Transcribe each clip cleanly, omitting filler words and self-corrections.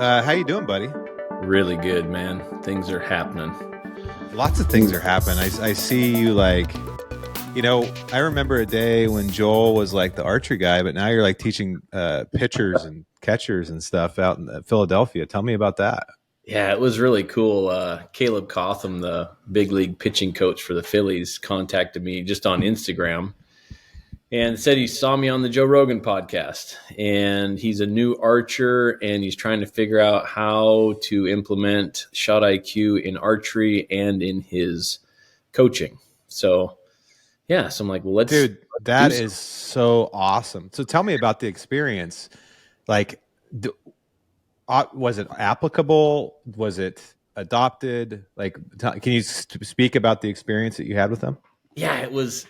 How you doing, buddy? Really good, man. Things are happening. Lots of things are happening. I see you I remember a day when Joel was like the archery guy, but now you're like teaching pitchers and catchers and stuff out in Philadelphia. Tell me about that. Yeah, it was really cool. Caleb Cotham, the big league pitching coach for the Phillies, contacted me just on Instagram and said he saw me on the Joe Rogan podcast. And he's a new archer and he's trying to figure out how to implement shot IQ in archery and in his coaching. So, yeah, so I'm like, well, Dude, that is so awesome. So tell me about the experience. Like, was it applicable? Was it adopted? Like, can you speak about the experience that you had with them? Yeah, it was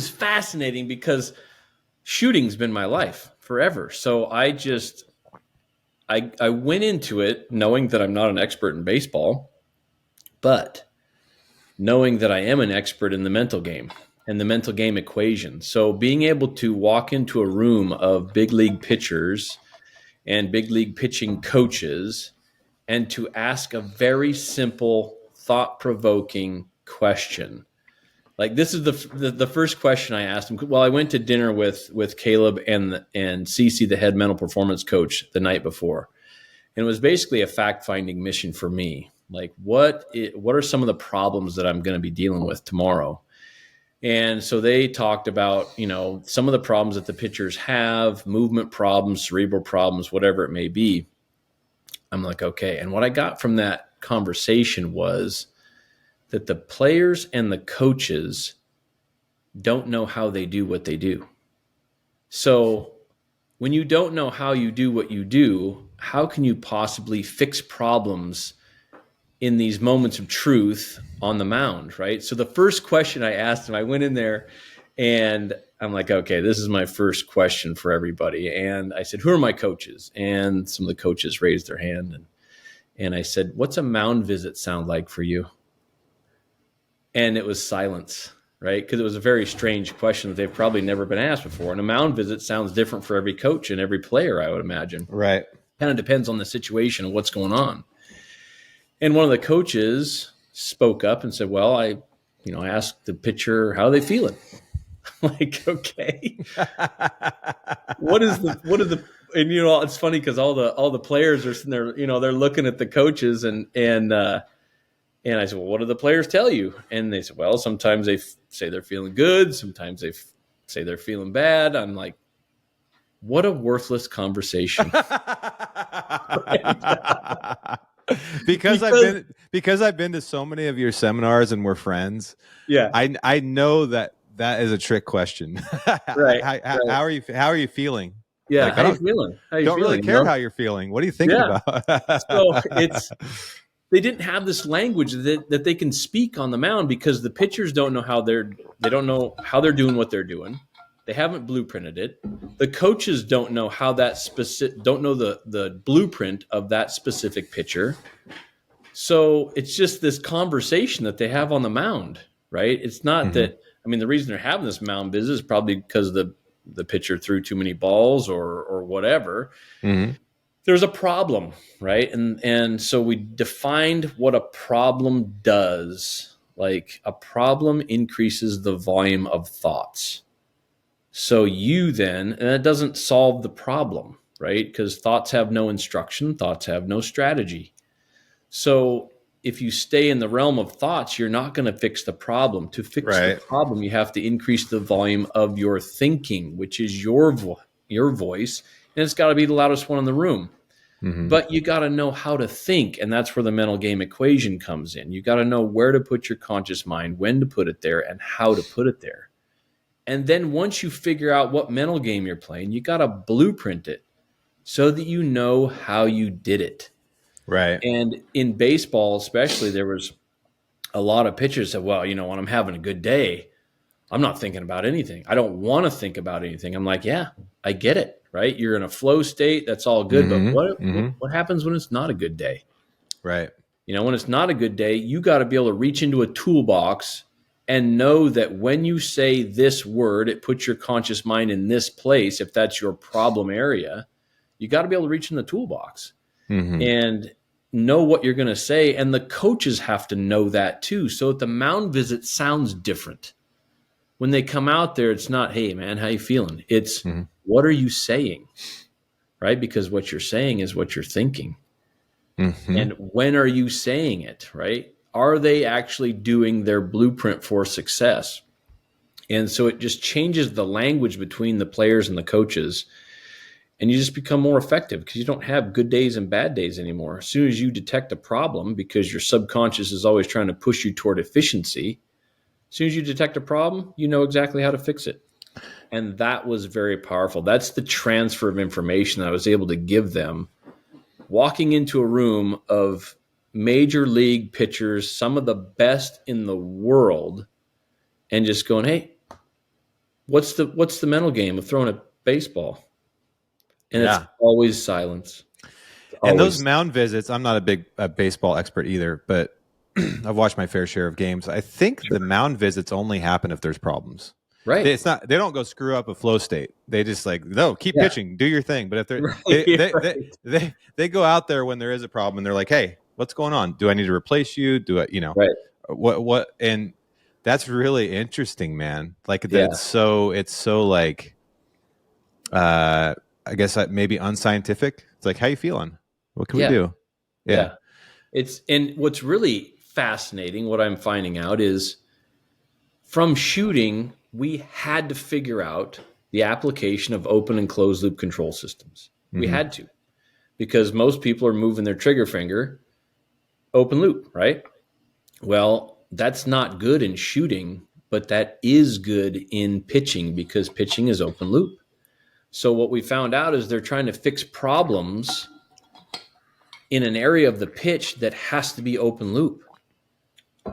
fascinating because shooting's been my life forever. So I went into it knowing that I'm not an expert in baseball, but knowing that I am an expert in the mental game and the mental game equation. So being able to walk into a room of big league pitchers and big league pitching coaches and to ask a very simple, thought-provoking question. Like, this is the first question I asked him. Well, I went to dinner with Caleb and Cece, the head mental performance coach, the night before. And it was basically a fact-finding mission for me. Like, what are some of the problems that I'm going to be dealing with tomorrow? And so they talked about, some of the problems that the pitchers have, movement problems, cerebral problems, whatever it may be. I'm like, okay. And what I got from that conversation was that the players and the coaches don't know how they do what they do. So when you don't know how you do what you do, how can you possibly fix problems in these moments of truth on the mound, right? So the first question I asked him, I went in there and I'm like, okay, this is my first question for everybody. And I said, who are my coaches? And some of the coaches raised their hand. And I said, what's a mound visit sound like for you? And it was silence, right? Because it was a very strange question that they've probably never been asked before. And a mound visit sounds different for every coach and every player, I would imagine. Right. Kind of depends on the situation and what's going on. And one of the coaches spoke up and said, well, I asked the pitcher how they feeling. I'm like, okay. And it's funny because all the players are sitting there, they're looking at the coaches and I said, well, what do the players tell you? And they said, well, sometimes they say they're feeling good. Sometimes they say they're feeling bad. I'm like, what a worthless conversation. Because I've been to so many of your seminars and we're friends. Yeah. I know that is a trick question. Right. How are you feeling? Yeah. How are you feeling? Don't really care how you're feeling. What are you thinking about? So they didn't have this language that they can speak on the mound because the pitchers don't know how they don't know how they're doing what they're doing. They haven't blueprinted it. The coaches don't know how don't know the blueprint of that specific pitcher. So it's just this conversation that they have on the mound, right? It's not that, the reason they're having this mound business is probably because the pitcher threw too many balls or whatever. Mm-hmm. There's a problem, right? And so we defined what a problem does. Like, a problem increases the volume of thoughts. So and it doesn't solve the problem, right? Because thoughts have no instruction, thoughts have no strategy. So if you stay in the realm of thoughts, you're not going to fix the problem. To fix the problem, you have to increase the volume of your thinking, which is your voice, and it's got to be the loudest one in the room. Mm-hmm. But you got to know how to think, and that's where the mental game equation comes in. You got to know where to put your conscious mind, when to put it there, and how to put it there. And then once you figure out what mental game you're playing, you got to blueprint it so that you know how you did it. Right. And in baseball, especially, there was a lot of pitchers that said, well, when I'm having a good day, I'm not thinking about anything. I don't want to think about anything. I'm like, yeah, I get it, right? You're in a flow state. That's all good. Mm-hmm. But what happens when it's not a good day? Right. When it's not a good day, you got to be able to reach into a toolbox and know that when you say this word, it puts your conscious mind in this place. If that's your problem area, you got to be able to reach in the toolbox. and know what you're going to say. And the coaches have to know that too. So at the mound visit sounds different. When they come out there, it's not, hey, man, how you feeling? It's, what are you saying? Right? Because what you're saying is what you're thinking. And when are you saying it? Right? Are they actually doing their blueprint for success? And so it just changes the language between the players and the coaches. And you just become more effective because you don't have good days and bad days anymore. As soon as you detect a problem, because your subconscious is always trying to push you toward efficiency, as soon as you detect a problem, you know exactly how to fix it. And that was very powerful. That's the transfer of information that I was able to give them. Walking into a room of major league pitchers, some of the best in the world, and just going, hey, what's the mental game of throwing a baseball? And it's always silence. And those mound visits, I'm not a baseball expert either, but I've watched my fair share of games. I think the mound visits only happen if there's problems. Right. They don't go screw up a flow state. They just like, no, keep pitching, do your thing. But if they go out there when there is a problem and they're like, hey, what's going on? Do I need to replace you? Do I, what? And that's really interesting, man. Like it's so like, I guess maybe unscientific. It's like, how you feeling? What can we do? Yeah. And what's really fascinating, what I'm finding out is from shooting, we had to figure out the application of open and closed loop control systems. We had to, because most people are moving their trigger finger open loop, right? Well, that's not good in shooting, but that is good in pitching because pitching is open loop. So what we found out is they're trying to fix problems in an area of the pitch that has to be open loop.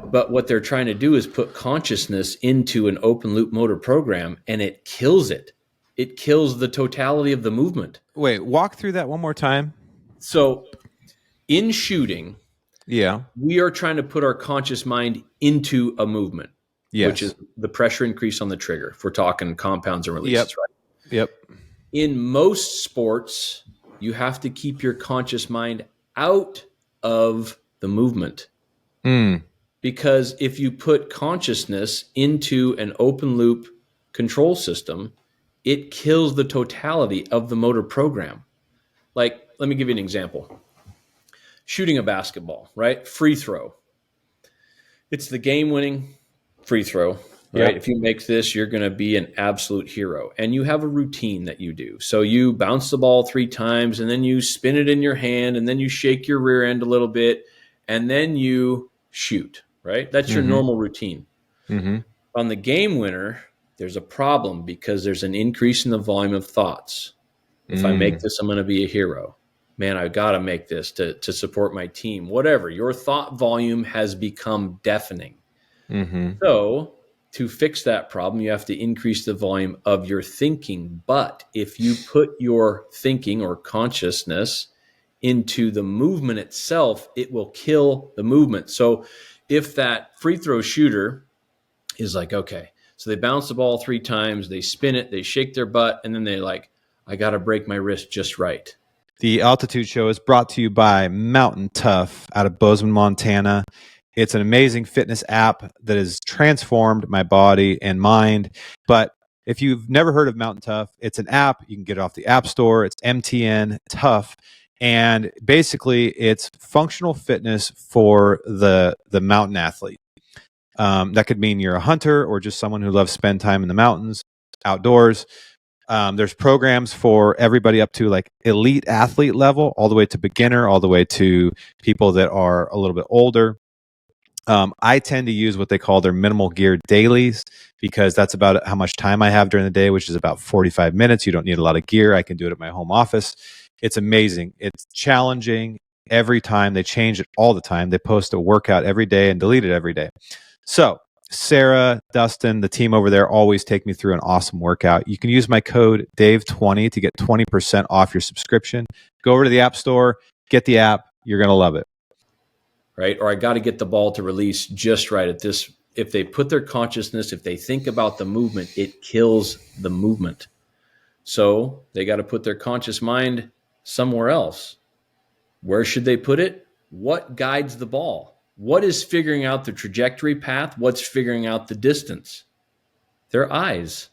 But what they're trying to do is put consciousness into an open loop motor program, and it kills it. It kills the totality of the movement. Wait, walk through that one more time. So in shooting, we are trying to put our conscious mind into a movement, which is the pressure increase on the trigger. If we're talking compounds and releases, right? Yep. In most sports, you have to keep your conscious mind out of the movement. Because if you put consciousness into an open loop control system, it kills the totality of the motor program. Like, let me give you an example. Shooting a basketball, right? Free throw. It's the game-winning free throw, right? If you make this, you're going to be an absolute hero. And you have a routine that you do. So you bounce the ball 3 times, and then you spin it in your hand, and then you shake your rear end a little bit, and then you shoot, right? That's your normal routine. On the game winner, there's a problem because there's an increase in the volume of thoughts. If I make this, I'm going to be a hero. Man, I got to make this to support my team. Whatever. Your thought volume has become deafening. So to fix that problem, you have to increase the volume of your thinking. But if you put your thinking or consciousness into the movement itself, it will kill the movement. So if that free throw shooter is like, okay, so they bounce the ball 3 times, they spin it, they shake their butt, and then they're like, I got to break my wrist just right. The Altitude Show is brought to you by Mountain Tough out of Bozeman, Montana. It's an amazing fitness app that has transformed my body and mind. But if you've never heard of Mountain Tough, it's an app. You can get it off the App Store. It's MTN Tough. And basically, it's functional fitness for the mountain athlete. That could mean you're a hunter or just someone who loves to spend time in the mountains, outdoors. There's programs for everybody up to like elite athlete level, all the way to beginner, all the way to people that are a little bit older. I tend to use what they call their minimal gear dailies because that's about how much time I have during the day, which is about 45 minutes. You don't need a lot of gear. I can do it at my home office. It's amazing. It's challenging every time. They change it all the time. They post a workout every day and delete it every day. So Sarah, Dustin, the team over there always take me through an awesome workout. You can use my code Dave20 to get 20% off your subscription. Go over to the App Store, get the app. You're going to love it. Right? Or I got to get the ball to release just right at this. If they put their consciousness, if they think about the movement, it kills the movement. So they got to put their conscious mind somewhere else. Where should they put it? What guides the ball? What is figuring out the trajectory path? What's figuring out the distance? Their eyes.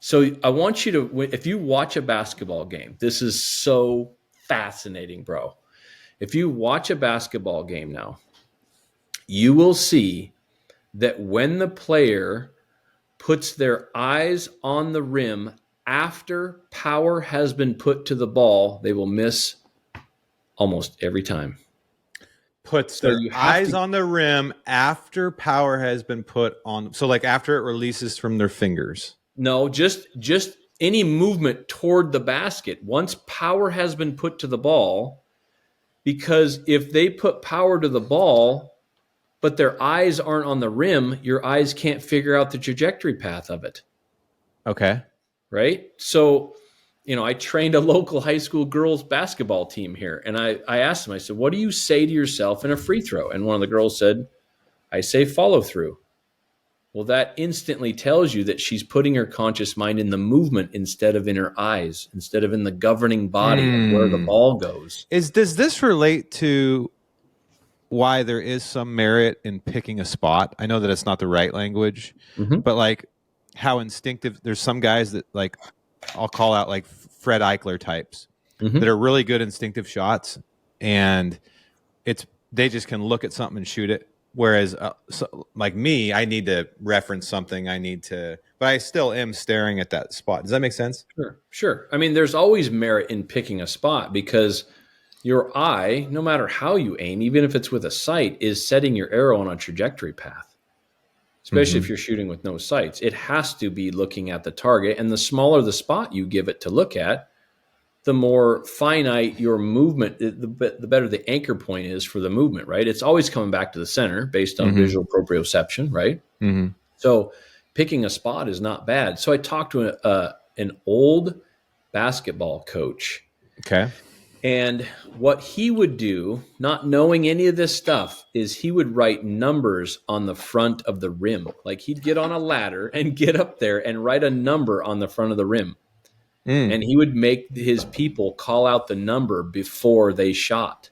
So I want you to, if you watch a basketball game, this is so fascinating, bro. If you watch a basketball game now, you will see that when the player puts their eyes on the rim after power has been put to the ball, they will miss almost every time. Puts So their you have eyes to, on the rim after power has been put on. So like after it releases from their fingers. no, just any movement toward the basket. Once power has been put to the ball, because if they put power to the ball, but their eyes aren't on the rim, your eyes can't figure out the trajectory path of it. Okay. Right? So, I trained a local high school girls basketball team here. And I asked them, I said, what do you say to yourself in a free throw? And one of the girls said, I say follow through. Well, that instantly tells you that she's putting her conscious mind in the movement instead of in her eyes, instead of in the governing body of where the ball goes. Does this relate to why there is some merit in picking a spot? I know that it's not the right language, but like how instinctive, there's some guys that like, I'll call out like Fred Eichler types that are really good instinctive shots, and they just can look at something and shoot it. Whereas like me, I need to reference something. But I still am staring at that spot. Does that make sense? Sure. I mean, there's always merit in picking a spot because your eye, no matter how you aim, even if it's with a sight, is setting your arrow on a trajectory path, especially if you're shooting with no sights. It has to be looking at the target, and the smaller the spot you give it to look at, the more finite your movement, the better the anchor point is for the movement, right? It's always coming back to the center based on visual proprioception, right? So picking a spot is not bad. So I talked to an old basketball coach. Okay. And what he would do, not knowing any of this stuff, is he would write numbers on the front of the rim. Like he'd get on a ladder and get up there and write a number on the front of the rim. And he would make his people call out the number before they shot.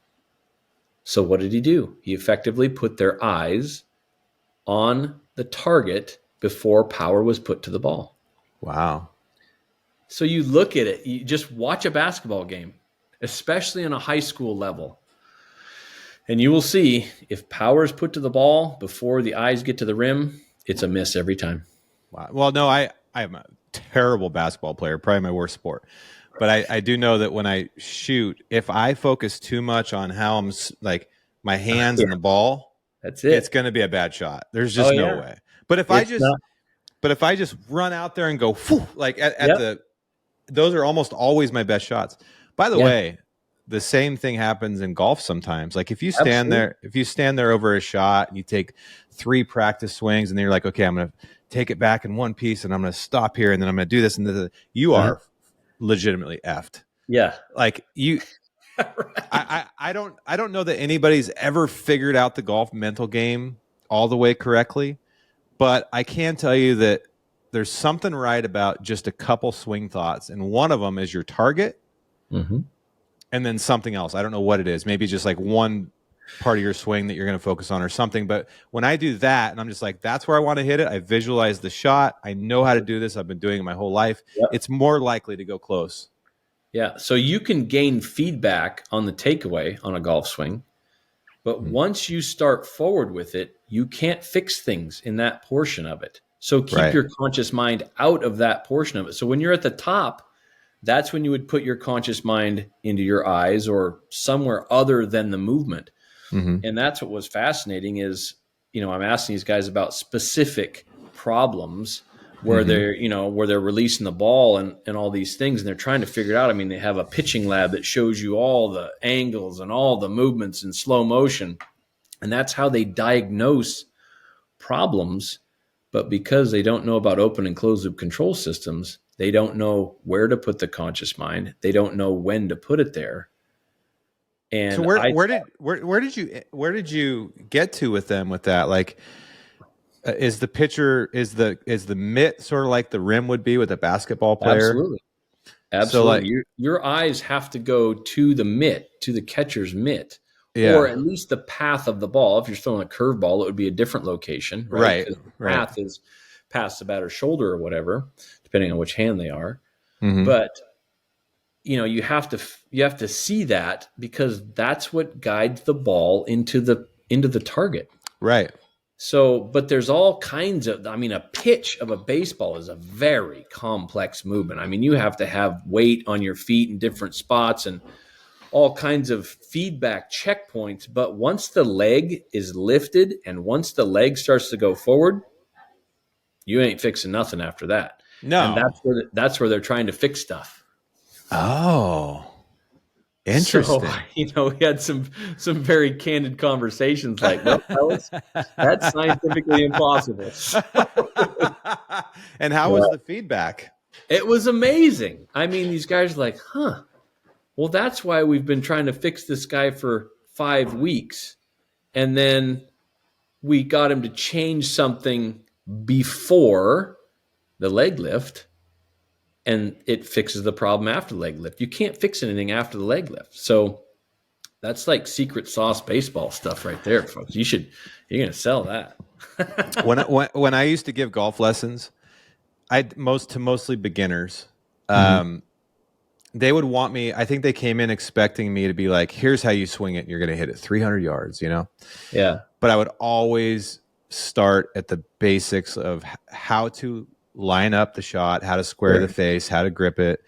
So what did he do? He effectively put their eyes on the target before power was put to the ball. Wow. So you look at it, you just watch a basketball game, especially on a high school level, and you will see if power is put to the ball before the eyes get to the rim, it's a miss every time. Wow. Well, no, I'm a terrible basketball player, probably my worst sport. But I do know that when I shoot, if I focus too much on how I'm like my hands and the ball, that's it. It's going to be a bad shot. There's just no way. But if I just run out there and go like at those are almost always my best shots. By the way, the same thing happens in golf sometimes. Like if you stand there over a shot and you take 3 practice swings and then you're like, okay, I'm going to take it back in one piece and I'm going to stop here and then I'm going to do this and you are legitimately effed. Yeah. Like you, right. I don't know that anybody's ever figured out the golf mental game all the way correctly, but I can tell you that there's something right about just a couple swing thoughts. And one of them is your target and then something else. I don't know what it is. Maybe just like one part of your swing that you're going to focus on or something. But when I do that and I'm just like, that's where I want to hit it. I visualize the shot. I know how to do this. I've been doing it my whole life. Yep. It's more likely to go close. Yeah. So you can gain feedback on the takeaway on a golf swing, but once you start forward with it, you can't fix things in that portion of it. So keep your conscious mind out of that portion of it. So when you're at the top, that's when you would put your conscious mind into your eyes or somewhere other than the movement. And that's what was fascinating is, I'm asking these guys about specific problems where they're, where they're releasing the ball and all these things, and they're trying to figure it out. I mean, they have a pitching lab that shows you all the angles and all the movements in slow motion. And that's how they diagnose problems. But because they don't know about open and closed loop control systems, they don't know where to put the conscious mind. They don't know when to put it there. And so where did you get to with them with that? Like, is the mitt sort of like the rim would be with a basketball player? Absolutely. So like, Absolutely. Your eyes have to go to the mitt, to the catcher's mitt, or yeah, at least the path of the ball. If you're throwing a curveball, it would be a different location, right? right, Because the right. path is past the batter's shoulder or whatever, depending on which hand they are. Hmm. But you have to see that, because that's what guides the ball into the target. Right. So, but there's all kinds of, I mean, a pitch of a baseball is a very complex movement. I mean, you have to have weight on your feet in different spots and all kinds of feedback checkpoints. But once the leg is lifted and once the leg starts to go forward, you ain't fixing nothing after that. And No. that's where they're trying to fix stuff. Oh, So, interesting. we had some very candid conversations like, well, fellas, that's scientifically impossible. And how was the feedback? It was amazing. I mean, these guys are like, huh, well, that's why we've been trying to fix this guy for 5 weeks. And then we got him to change something before the leg lift, and it fixes the problem after the leg lift. You can't fix anything after the leg lift. So that's like secret sauce baseball stuff right there, folks. You're going to sell that. When I used to give golf lessons, mostly beginners. Mhm. They would want me. I think they came in expecting me to be like, "Here's how you swing it. And you're going to hit it 300 yards," Yeah. But I would always start at the basics of how to line up the shot, how to square the Sure. face, how to grip it.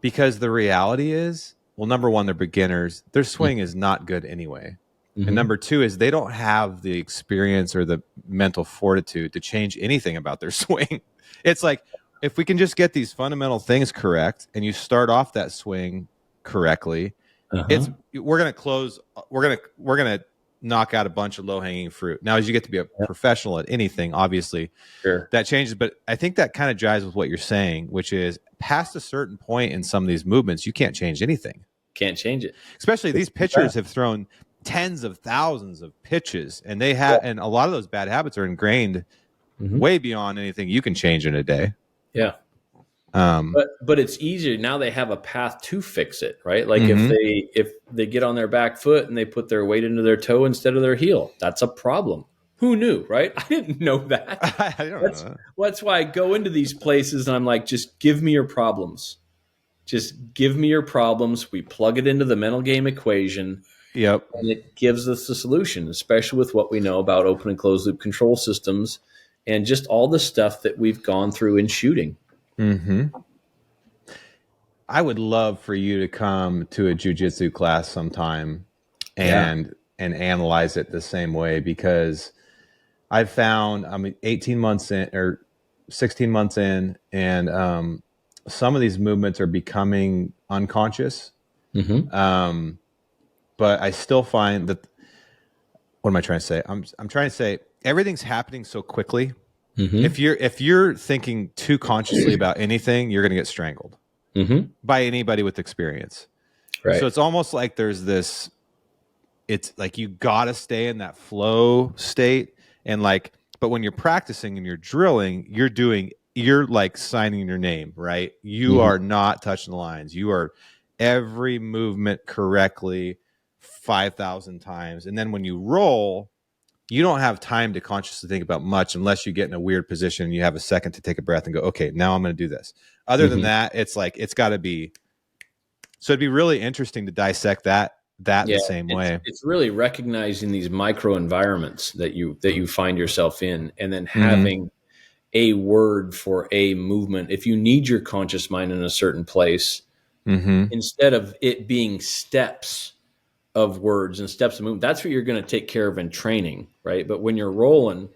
Because the reality is, well, number one, they're beginners. Their swing is not good anyway. And Mm-hmm. number two is they don't have the experience or the mental fortitude to change anything about their swing. It's like, if we can just get these fundamental things correct and you start off that swing correctly, Uh-huh. we're going to close. We're going to knock out a bunch of low hanging fruit. Now, as you get to be a Yeah. professional at anything, obviously Sure. that changes. But I think that kind of jives with what you're saying, which is past a certain point in some of these movements, you can't change anything. Can't change it. Especially It's these pitchers have thrown tens of thousands of pitches, and and a lot of those bad habits are ingrained Mm-hmm. way beyond anything you can change in a day. Yeah. Um, But it's easier now. They have a path to fix it, right? Like mhm. if they get on their back foot and they put their weight into their toe instead of their heel, that's a problem. Who knew, right? I didn't know that. I don't That's know. that's why I go into these places and I'm like, just give me your problems. Just give me your problems. We plug it into the mental game equation, Yep. and it gives us the solution, especially with what we know about open and closed loop control systems and just all the stuff that we've gone through in shooting. Mm-hmm. I would love for you to come to a jujitsu class sometime Yeah. and analyze it the same way, because I've found, 18 months in or 16 months in, and some of these movements are becoming unconscious. Mm-hmm. But I still find that, what am I trying to say? I'm trying to say everything's happening so quickly. Mm-hmm. If you're thinking too consciously about anything, you're going to get strangled Mm-hmm. by anybody with experience. Right. So it's almost like there's this, it's like you got to stay in that flow state. And like, but when you're practicing and you're drilling, you're like signing your name, right? You Mm-hmm. are not touching the lines. You are every movement correctly 5,000 times. And then when you roll, you don't have time to consciously think about much unless you get in a weird position and you have a second to take a breath and go, okay, now I'm going to do this. Other than Mm-hmm. that, it's like, it's got to be, so it'd be really interesting to dissect that Yeah, the same way. it's really recognizing these micro environments that you find yourself in, and then Mm-hmm. having a word for a movement. If you need your conscious mind in a certain place, Mm-hmm. instead of it being steps of words and steps of movement, that's what you're going to take care of in training, right? But when you're rolling,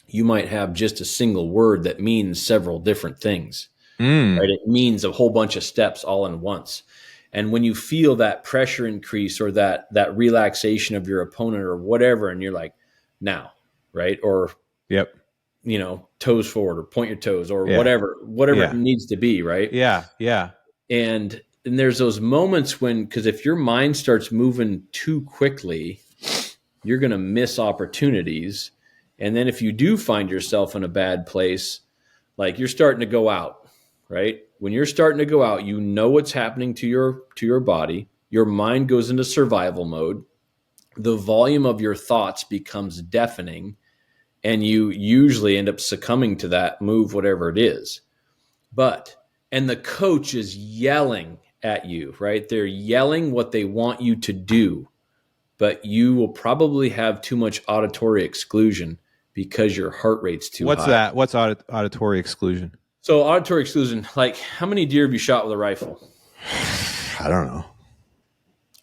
you might have just a single word that means several different things, right? It means a whole bunch of steps all in once. And when you feel that pressure increase or that relaxation of your opponent or whatever, and you're like, now, right? Or, Yep. toes forward or point your toes or Yeah. whatever it Yeah. needs to be, right? Yeah. Yeah. And there's those moments because if your mind starts moving too quickly, you're going to miss opportunities. And then if you do find yourself in a bad place, like you're starting to go out, right? When you're starting to go out, you know what's happening to your body. Your mind goes into survival mode. The volume of your thoughts becomes deafening, and you usually end up succumbing to that move, whatever it is. And the coach is yelling at you, right? They're yelling what they want you to do, but you will probably have too much auditory exclusion because your heart rate's too What's high. that? What's auditory exclusion? So auditory exclusion, like how many deer have you shot with a rifle? I don't know.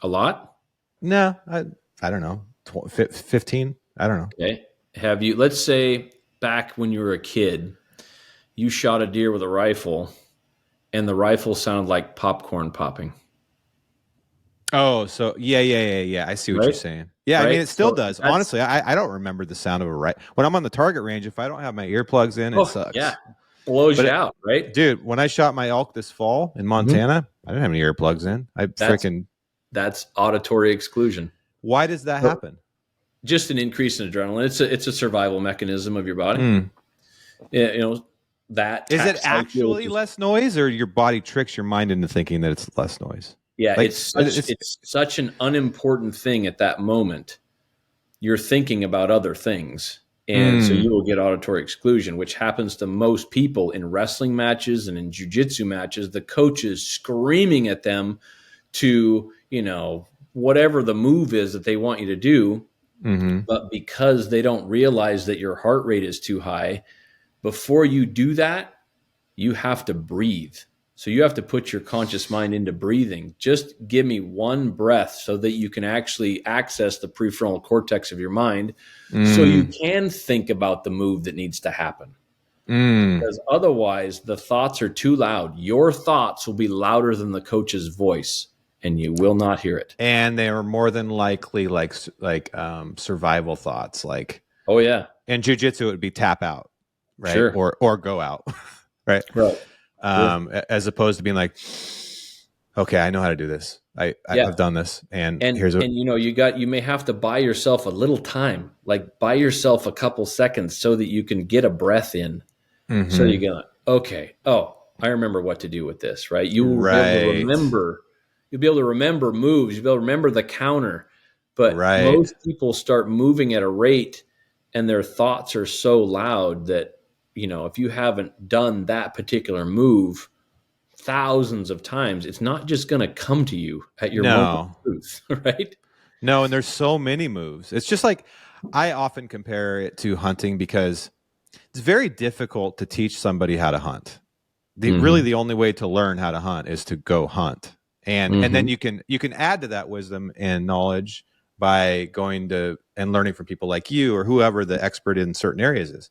A lot? No, I don't know. 15? I don't know. Okay. Have you, let's say back when you were a kid, you shot a deer with a rifle and the rifle sounded like popcorn popping. Oh, so yeah. I see what you're Right? saying. Yeah, I Right? mean, it still So does. Honestly, I don't remember the sound of a right when I'm on the target range. If I don't have my earplugs in, it sucks. yeah. Blows But you out, right? dude, when I shot my elk this fall in Montana, I didn't have any earplugs in. That's auditory exclusion. Why does that happen? Just an increase in adrenaline. It's a survival mechanism of your body. Yeah, that Is it actually less noise, or your body tricks your mind into thinking that it's less noise? Yeah, like, it's such an unimportant thing at that moment. You're thinking about other things. And so you will get auditory exclusion, which happens to most people in wrestling matches and in jiu-jitsu matches. The coach is screaming at them to, whatever the move is that they want you to do. But because they don't realize that your heart rate is too high, before you do that, you have to breathe. So you have to put your conscious mind into breathing. Just give me one breath so that you can actually access the prefrontal cortex of your mind so you can think about the move that needs to happen. Because otherwise, the thoughts are too loud. Your thoughts will be louder than the coach's voice, and you will not hear it. And they are more than likely like survival thoughts. Like, oh yeah, in jiu-jitsu, it would be tap out, right? Sure. Or go out, right? Right. As opposed to being like, okay, I know how to do this. I've done this, and here's what. And you may have to buy yourself a little time, like buy yourself a couple seconds so that you can get a breath in. So you go, okay, I remember what to do with this, right? You will be able to remember. You'll be able to remember moves. You'll be able to remember the counter. But most people start moving at a rate, and their thoughts are so loud that if you haven't done that particular move thousands of times, it's not just going to come to you at your moment of truth, right? No, and there's so many moves. It's just like I often compare it to hunting because it's very difficult to teach somebody how to hunt. Really, the only way to learn how to hunt is to go hunt, and then you can add to that wisdom and knowledge by going to and learning from people like you or whoever the expert in certain areas is.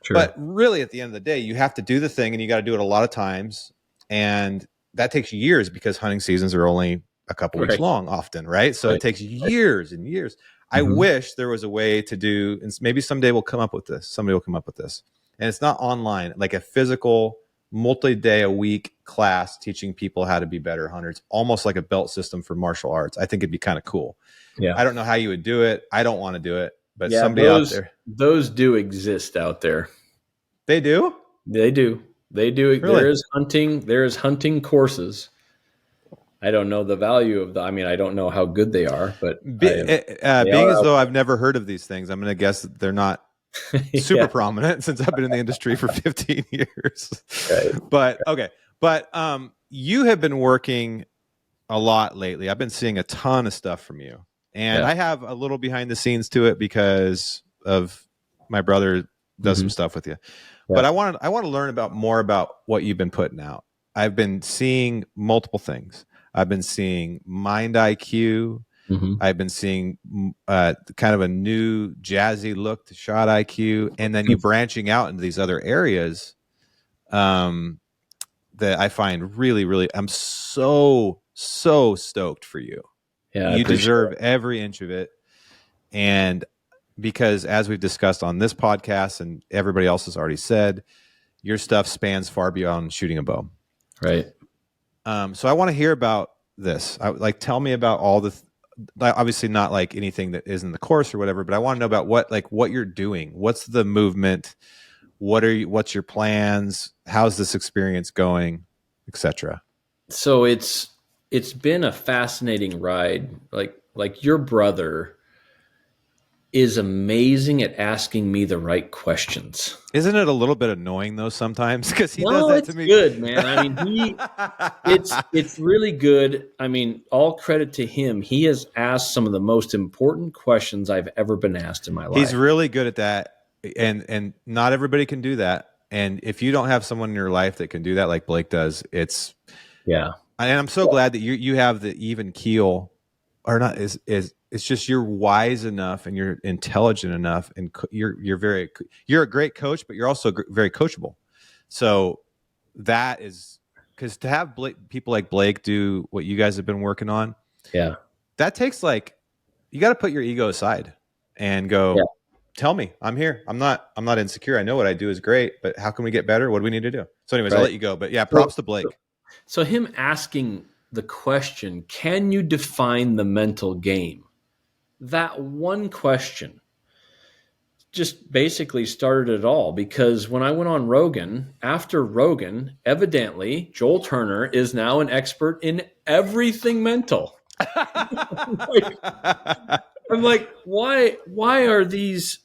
Sure. But really, at the end of the day, you have to do the thing, and you got to do it a lot of times, and that takes years because hunting seasons are only a couple weeks long, often, right? So it takes years and years. I wish there was a way to do, and maybe someday we'll come up with this. Somebody will come up with this, and it's not online, like a physical, multi-day a week class teaching people how to be better hunters, almost like a belt system for martial arts. I think it'd be kind of cool. Yeah, I don't know how you would do it. I don't want to do it. But somebody out there. Those do exist out there. They do? They do. Really? There is hunting courses. I don't know the value of I don't know how good they are, but being as though I've never heard of these things, I'm going to guess that they're not super prominent since I've been in the industry for 15 years. Right. But okay. But you have been working a lot lately. I've been seeing a ton of stuff from you. And I have a little behind the scenes to it because of my brother does some stuff with you. Yeah. But I want to learn more about what you've been putting out. I've been seeing multiple things. I've been seeing mind IQ. I've been seeing kind of a new jazzy look to shot IQ, and then you branching out into these other areas that I find really, really. I'm so stoked for you. Yeah, you deserve every inch of it. And because as we've discussed on this podcast and everybody else has already said, your stuff spans far beyond shooting a bow. Right. So I want to hear about this. Tell me about all the, obviously not like anything that is in the course or whatever, but I want to know about what you're doing. What's the movement? What's your plans? How's this experience going, etc.? So it's been a fascinating ride. Like your brother is amazing at asking me the right questions. Isn't it a little bit annoying though sometimes because he does No, that to it's me? good, man. I mean, it's really good. I mean, all credit to him. He has asked some of the most important questions I've ever been asked in my He's life. really good at that, and not everybody can do that. And if you don't have someone in your life that can do that, like Blake does, it's Yeah. and I'm so glad that you have the even keel, or not is it's just you're wise enough and you're intelligent enough, and you're a great coach, but you're also very coachable. So that is because to have people like Blake do what you guys have been working on, Yeah. that takes like you got to put your ego aside and Yeah. go, tell me, I'm here. I'm not insecure. I know what I do is great, but how can we get better? What do we need to do? So anyways, I'll Right. let you go, but yeah, So, props to Blake. so him asking the question, can you define the mental game? That one question just basically started it all because when I went on Rogan, after Rogan, evidently Joel Turner is now an expert in everything mental. like, I'm like, why are these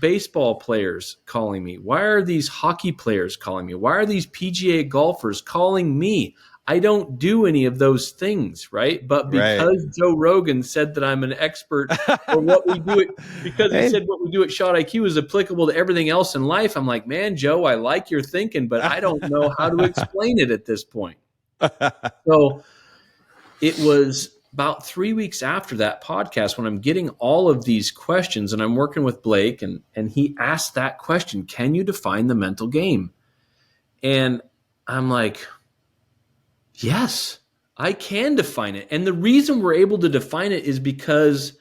baseball players calling me? Why are these hockey players calling me? Why are these PGA golfers calling me? I don't do any of those things, right? But Right. because Joe Rogan said that I'm an expert or what we do it because he Hey. said what we do at Shot IQ is applicable to everything else in life. I'm like, man, Joe, I like your thinking, but I don't know how to explain it at this point. So it was about 3 weeks after that podcast when I'm getting all of these questions and I'm working with Blake and he asked that question, can you define the mental game? And I'm like, yes, I can define it. And the reason we're able to define it is because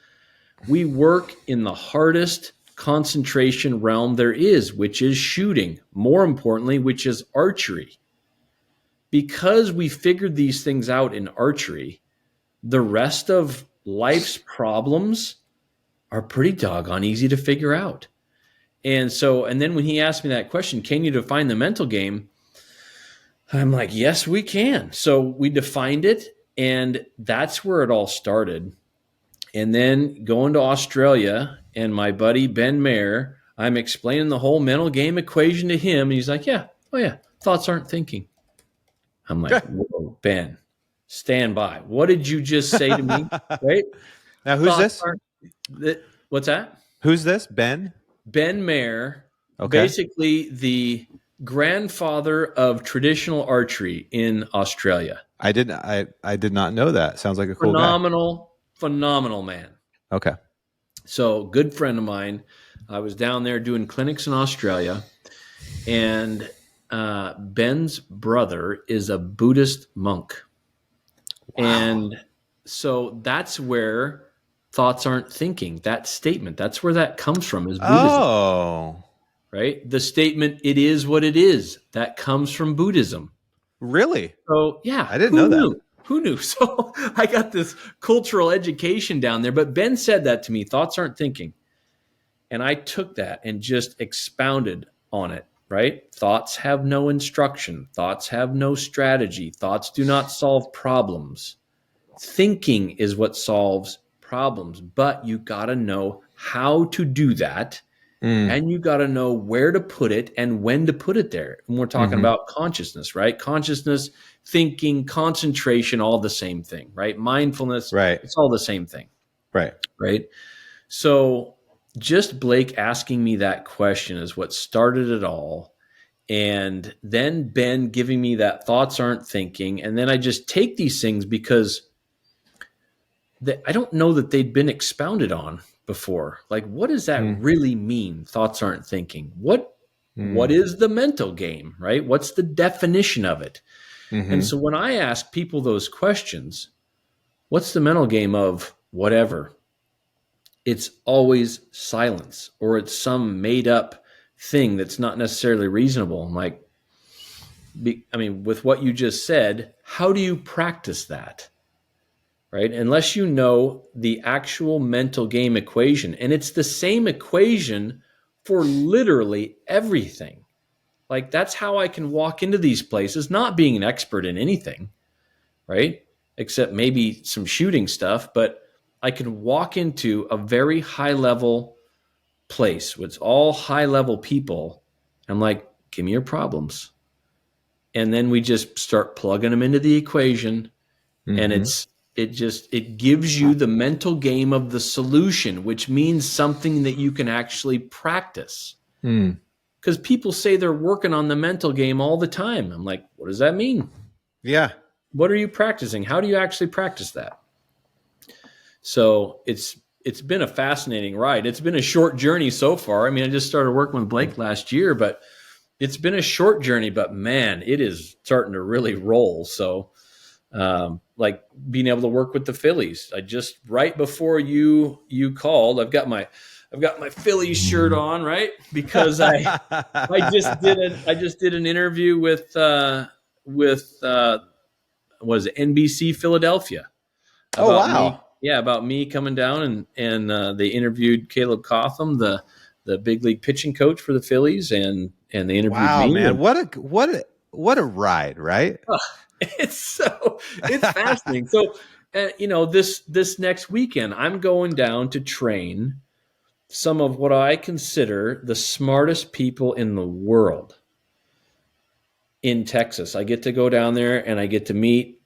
we work in the hardest concentration realm there is, which is shooting. More importantly, which is archery. Because we figured these things out in archery, the rest of life's problems are pretty doggone easy to figure out. And then when he asked me that question, can you define the mental game? I'm like, yes, we can. So we defined it, and that's where it all started. And then going to Australia, and my buddy Ben Mayer, I'm explaining the whole mental game equation to him, and he's like, yeah, oh yeah, thoughts aren't thinking. I'm like, whoa, Ben, stand by. What did you just say to me? Right? Now, who's Thoughts this? aren't. What's that? Who's this? Ben? Ben Mayer, Okay. basically the grandfather of traditional archery in Australia. I did not know that. Sounds like a cool guy. Phenomenal man. Okay. So, good friend of mine. I was down there doing clinics in Australia, and Ben's brother is a Buddhist monk. Wow. And so that's where thoughts aren't thinking. That statement, that's where that comes from, is Buddhism, Oh, right? The statement, it is what it is, that comes from Buddhism. really? So, yeah, I didn't who know that. knew? Who knew? So I got this cultural education down there. But Ben said that to me, thoughts aren't thinking. And I took that and just expounded on it, right? Thoughts have no instruction. Thoughts have no strategy. Thoughts do not solve problems. Thinking is what solves problems, but you got to know how to do that. And you got to know where to put it and when to put it there. And we're talking about consciousness, right? Consciousness, thinking, concentration, all the same thing, right? Mindfulness, Right. it's all the same thing, Right. right? So just Blake asking me that question is what started it all. And then Ben giving me that thoughts aren't thinking. And then I just take these things because I don't know that they'd been expounded on before. Like, what does that really mean? Thoughts aren't thinking. What is the mental game, right? What's the definition of it? And so when I ask people those questions, what's the mental game of whatever? It's always silence, or it's some made up thing that's not necessarily reasonable. I'm like, with what you just said, how do you practice that? Right? Unless you know the actual mental game equation. And it's the same equation for literally everything. Like, that's how I can walk into these places, not being an expert in anything, right? Except maybe some shooting stuff, but I can walk into a very high level place with all high level people. I'm like, give me your problems. And then we just start plugging them into the equation. And it gives you the mental game of the solution, which means something that you can actually practice. Because people say they're working on the mental game all the time. I'm like, what does that mean? Yeah. What are you practicing? How do you actually practice that? So it's been a fascinating ride. It's been a short journey so far. I mean, I just started working with Blake last year, but it's been a short journey, but man, it is starting to really roll. So like being able to work with the Phillies. I just, right before you called, I've got my Phillies shirt on, right? Because I just did an interview with was it NBC Philadelphia Oh, about me. wow. Yeah, about me coming down and they interviewed Caleb Cotham, the big league pitching coach for the Phillies, and they interviewed Wow, me. man. And, What a ride, right? it's fascinating. So, this next weekend, I'm going down to train some of what I consider the smartest people in the world in Texas. I get to go down there and I get to meet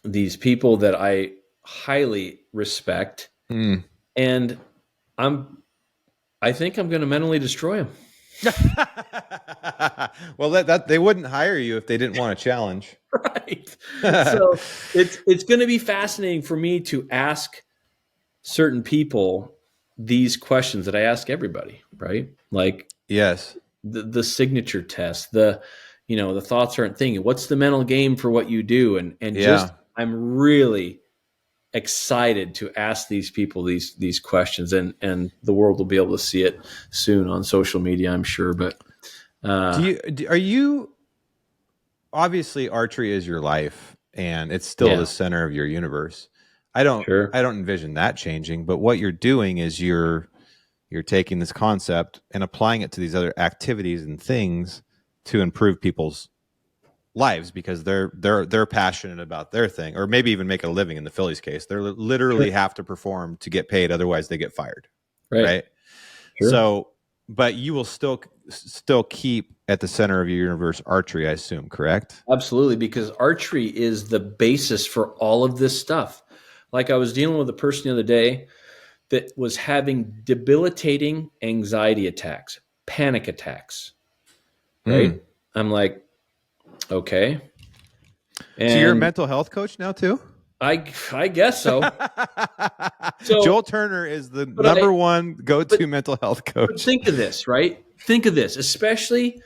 these people that I highly respect, and I think I'm going to mentally destroy them. Well, that they wouldn't hire you if they didn't want a challenge. Right. So it's going to be fascinating for me to ask certain people these questions that I ask everybody, right? Like, Yes. the signature test, the thoughts aren't thinking. What's the mental game for what you do? And Yeah. I'm really excited to ask these people these questions, and the world will be able to see it soon on social media, I'm sure. But Are you obviously archery is your life and it's still yeah, the center of your universe. sure, I don't envision that changing, but what you're doing is you're taking this concept and applying it to these other activities and things to improve people's lives because they're passionate about their thing, or maybe even make a living. In the Phillies case, they literally sure, have to perform to get paid, otherwise they get fired, right, right? sure. So, but you will still keep at the center of your universe archery, I assume, correct? Absolutely, because archery is the basis for all of this stuff. Like, I was dealing with a person the other day that was having debilitating anxiety attacks, panic attacks, right? I'm like, okay. So you're a And mental health coach now too? I guess so. So, Joel Turner is the but I number one but go-to mental health but coach. think of this, right? Think of this, especially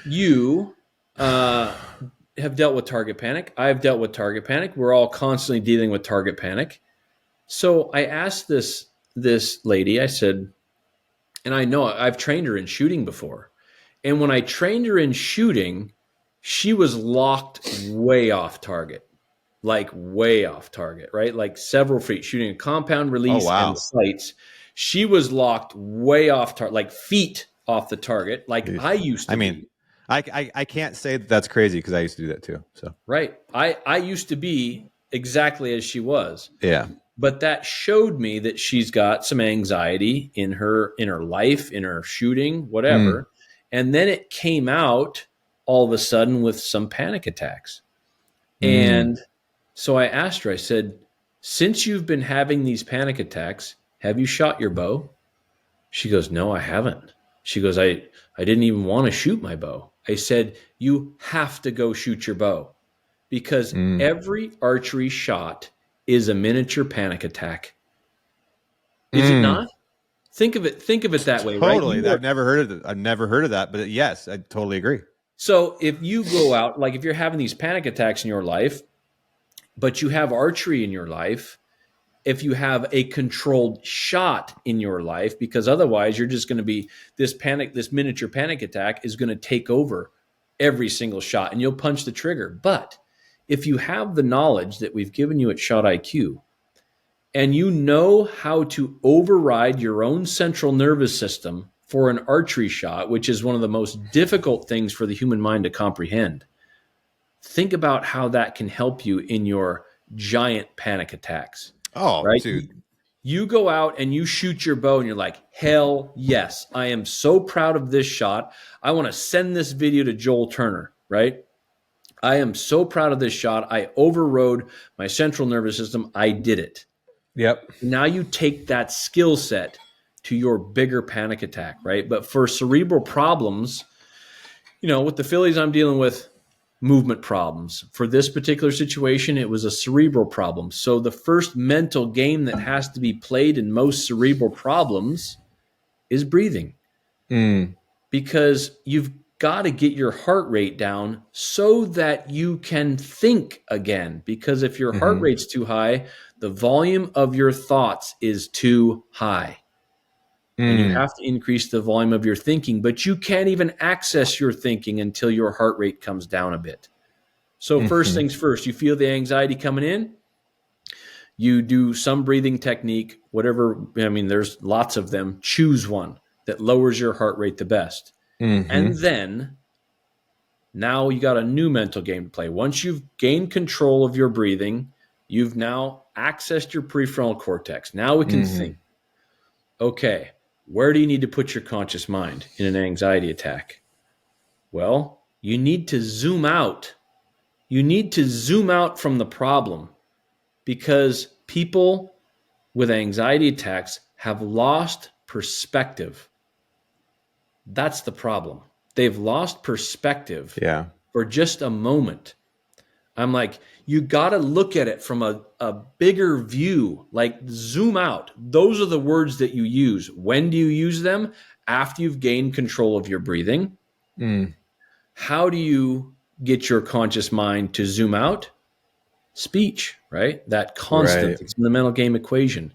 you have dealt with target panic. I've dealt with target panic. We're all constantly dealing with target panic. So I asked this lady, I said, and I know I've trained her in shooting before. And when I trained her in shooting, she was locked way off target, like way off target, right? Like several feet, shooting a compound Oh, release and wow. sights. She was locked way off target, like feet off the target, like Jeez. I used I to mean, be. I can't say that's crazy because I used to do that too. So Right. I used to be exactly as she was. yeah. But that showed me that she's got some anxiety in her life, in her shooting, whatever. And then it came out all of a sudden with some panic attacks. And so I asked her, I said, since you've been having these panic attacks, have you shot your bow? She goes, no, I haven't. She goes, I didn't even want to shoot my bow. I said, you have to go shoot your bow, because every archery shot is a miniature panic attack. Is it not? Think of it that way, right? Totally. I've never heard of it. I've never heard of that, but yes, I totally agree. So if you go out, like if you're having these panic attacks in your life, but you have archery in your life, if you have a controlled shot in your life, because otherwise you're just going to be this miniature panic attack is going to take over every single shot and you'll punch the trigger. But if you have the knowledge that we've given you at Shot IQ, and you know how to override your own central nervous system for an archery shot, which is one of the most difficult things for the human mind to comprehend, think about how that can help you in your giant panic attacks, Oh, right? dude. You go out and you shoot your bow and you're like, hell yes, I am so proud of this shot. I want to send this video to Joel Turner, right? I am so proud of this shot. I overrode my central nervous system. I did it. Yep. Now you take that skill set to your bigger panic attack, right? But for cerebral problems, with the fillies I'm dealing with, movement problems. For this particular situation, it was a cerebral problem. So the first mental game that has to be played in most cerebral problems is breathing. Because you've got to get your heart rate down so that you can think again. Because if your heart rate's too high, the volume of your thoughts is too high. And you have to increase the volume of your thinking, but you can't even access your thinking until your heart rate comes down a bit. So first things first, you feel the anxiety coming in, you do some breathing technique, whatever. I mean, there's lots of them. Choose one that lowers your heart rate the best. And then now you got a new mental game to play. Once you've gained control of your breathing, you've now accessed your prefrontal cortex. Now we can think, okay, where do you need to put your conscious mind in an anxiety attack? Well, you need to zoom out. You need to zoom out from the problem, because people with anxiety attacks have lost perspective. That's the problem. They've lost perspective for just a moment. I'm like, you got to look at it from a bigger view, like zoom out. Those are the words that you use. When do you use them? After you've gained control of your breathing. How do you get your conscious mind to zoom out? Speech, right? That constant. It's in the mental game equation.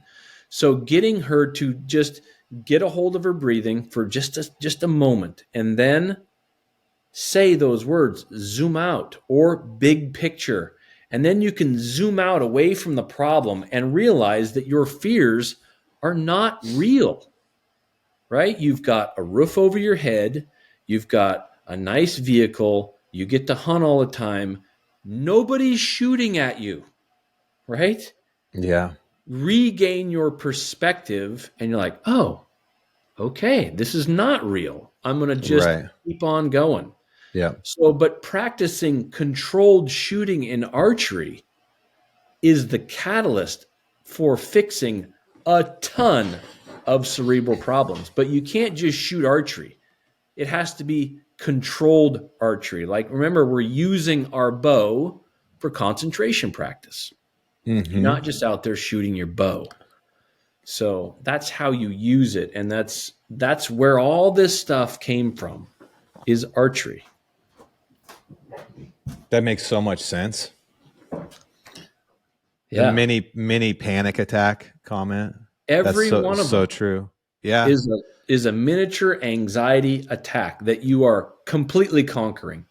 So getting her to just get a hold of her breathing for just a moment, and then say those words, zoom out or big picture. And then you can zoom out away from the problem and realize that your fears are not real, right? You've got a roof over your head. You've got a nice vehicle. You get to hunt all the time. Nobody's shooting at you, right? Yeah. Regain your perspective and you're like, oh, okay, this is not real. I'm going to just keep on going. Yeah. So, but practicing controlled shooting in archery is the catalyst for fixing a ton of cerebral problems. But you can't just shoot archery. It has to be controlled archery. Like, remember, we're using our bow for concentration practice. You're not just out there shooting your bow. So that's how you use it. And that's where all this stuff came from, is archery. That makes so much sense. Yeah. The mini panic attack comment. Every That's one of so them true. Yeah. is a miniature anxiety attack that you are completely conquering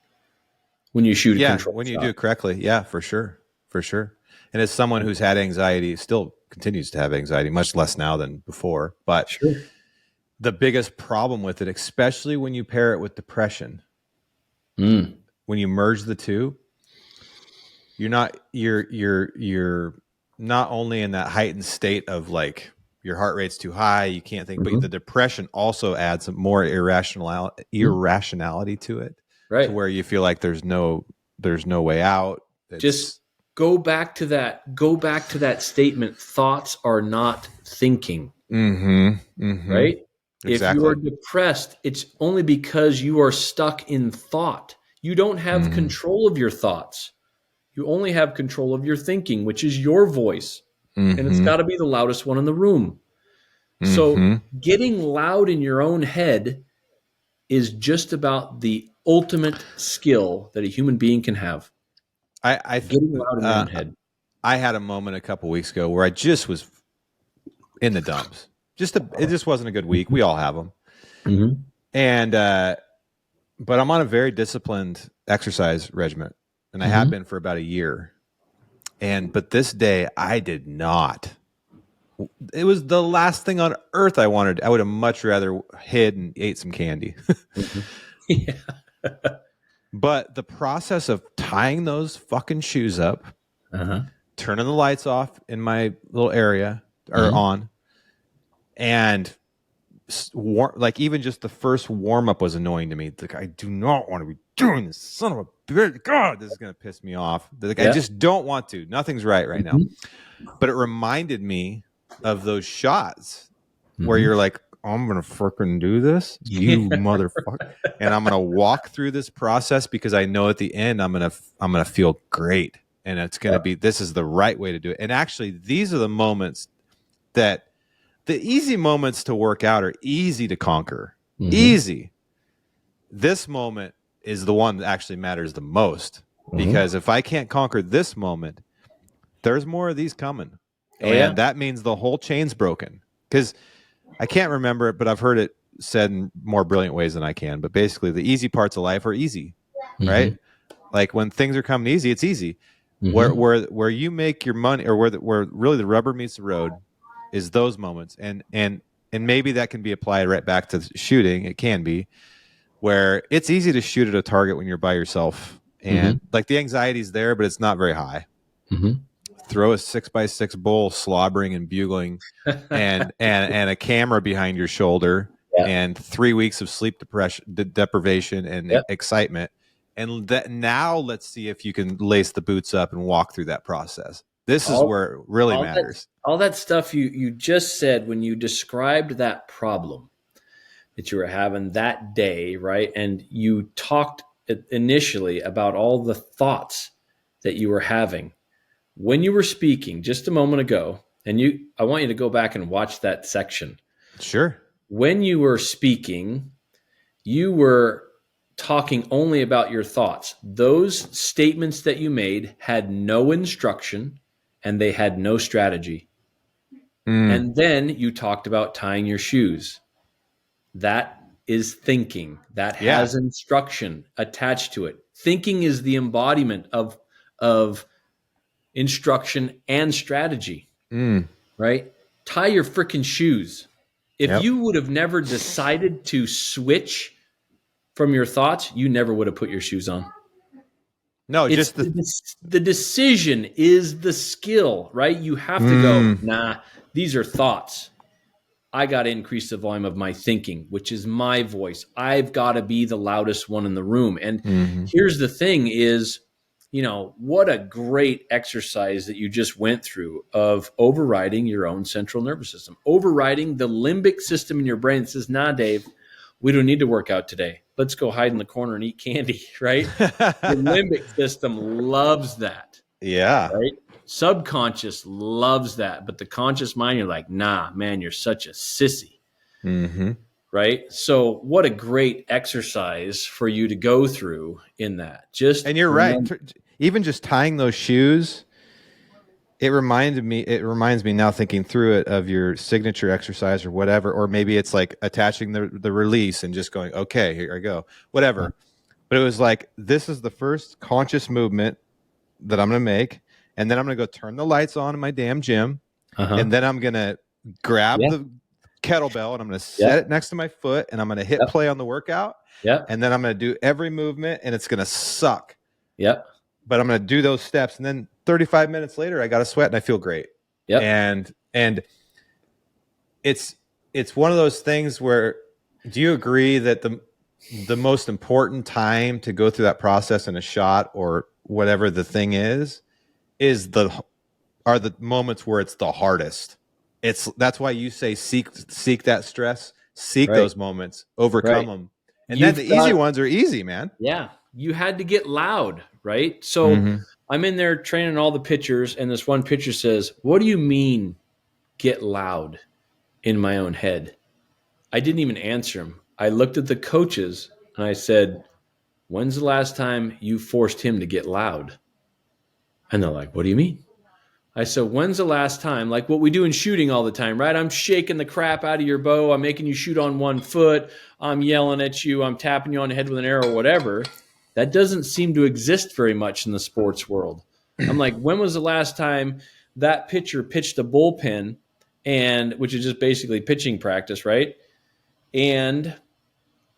when you shoot a control when you shot. do it correctly. Yeah, for sure. For sure. And as someone who's had anxiety, still continues to have anxiety, much less now than before. But the biggest problem with it, especially when you pair it with depression, when you merge the two, you're not only in that heightened state of like your heart rate's too high, you can't think, but the depression also adds some more irrationality to it, right? To where you feel like there's no way out. Just go back to that statement. Thoughts are not thinking. Right? Exactly. If you are depressed, it's only because you are stuck in thought. You don't have control of your thoughts. You only have control of your thinking, which is your voice. And it's got to be the loudest one in the room. So getting loud in your own head is just about the ultimate skill that a human being can have. Getting loud in your own head. I had a moment a couple weeks ago where I just was in the dumps. It just wasn't a good week. We all have them. And but I'm on a very disciplined exercise regimen, and I have been for about a year. But this day I did not It was the last thing on earth I wanted. I would have much rather hid and ate some candy. Mm-hmm. Yeah. But the process of tying those fucking shoes up, Uh-huh. turning the lights off in my little area or Mm-hmm. on, and like even just the first warm up was annoying to me. Like, I do not want to be doing this. Son of a bitch. God, this is going to piss me off. Like, I just don't want to. Nothing's right now. But it reminded me of those shots where you're like, I'm going to freaking do this, you motherfucker. And I'm going to walk through this process because I know at the end I'm going to feel great. And it's going to be, this is the right way to do it. And actually, these are the moments that the easy moments to work out are easy to conquer. Easy. This moment is the one that actually matters the most, because if I can't conquer this moment, there's more of these coming. And that means the whole chain's broken. Because I can't remember it, but I've heard it said in more brilliant ways than I can. But basically, the easy parts of life are easy, right? Like when things are coming easy, it's easy. Where you make your money, or where really the rubber meets the road, is those moments. And maybe that can be applied right back to shooting. It can be where it's easy to shoot at a target when you're by yourself, and like the anxiety's there, but it's not very high. Throw a 6x6 bull slobbering and bugling, and a camera behind your shoulder, and 3 weeks of sleep deprivation and excitement. And that, now let's see if you can lace the boots up and walk through that process. This is where it really matters. All that stuff you just said when you described that problem that you were having that day, right? And you talked initially about all the thoughts that you were having when you were speaking just a moment ago. And I want you to go back and watch that section. Sure. When you were speaking, you were talking only about your thoughts. Those statements that you made had no instruction and they had no strategy. And then you talked about tying your shoes. That is thinking. That has instruction attached to it. Thinking is the embodiment of instruction and strategy, right? Tie your freaking shoes. If you would have never decided to switch from your thoughts, you never would have put your shoes on. No, it's just the decision is the skill, right? You have to go, nah, these are thoughts. I got to increase the volume of my thinking, which is my voice. I've got to be the loudest one in the room. And here's the thing is, what a great exercise that you just went through of overriding your own central nervous system, overriding the limbic system in your brain that says, nah, Dave, we don't need to work out today. Let's go hide in the corner and eat candy, right? The limbic system loves that. Yeah. Right? Subconscious loves that. But the conscious mind, you're like, nah, man, you're such a sissy. Right? So what a great exercise for you to go through in that. And you're right. Even just tying those shoes, it reminds me now, thinking through it, of your signature exercise or whatever, or maybe it's like attaching the release and just going, okay, here I go, whatever. But it was like, this is the first conscious movement that I'm going to make. And then I'm going to go turn the lights on in my damn gym. And then I'm going to grab the kettlebell and I'm going to set it next to my foot and I'm going to hit play on the workout. And then I'm going to do every movement and it's going to suck. But I'm going to do those steps. And then 35 minutes later, I got a sweat and I feel great. And it's one of those things where, do you agree that the most important time to go through that process in a shot or whatever the thing is are the moments where it's the hardest? That's why you say seek that stress, seek those moments, overcome them. And then the easy ones are easy, man. Yeah. You had to get loud, right? So I'm in there training all the pitchers, and this one pitcher says, what do you mean get loud, in my own head? I didn't even answer him. I looked at the coaches and I said, when's the last time you forced him to get loud? And they're like, what do you mean? I said, when's the last time, like what we do in shooting all the time, right? I'm shaking the crap out of your bow. I'm making you shoot on one foot. I'm yelling at you. I'm tapping you on the head with an arrow, whatever. That doesn't seem to exist very much in the sports world. I'm like, when was the last time that pitcher pitched a bullpen and which is just basically pitching practice, right? And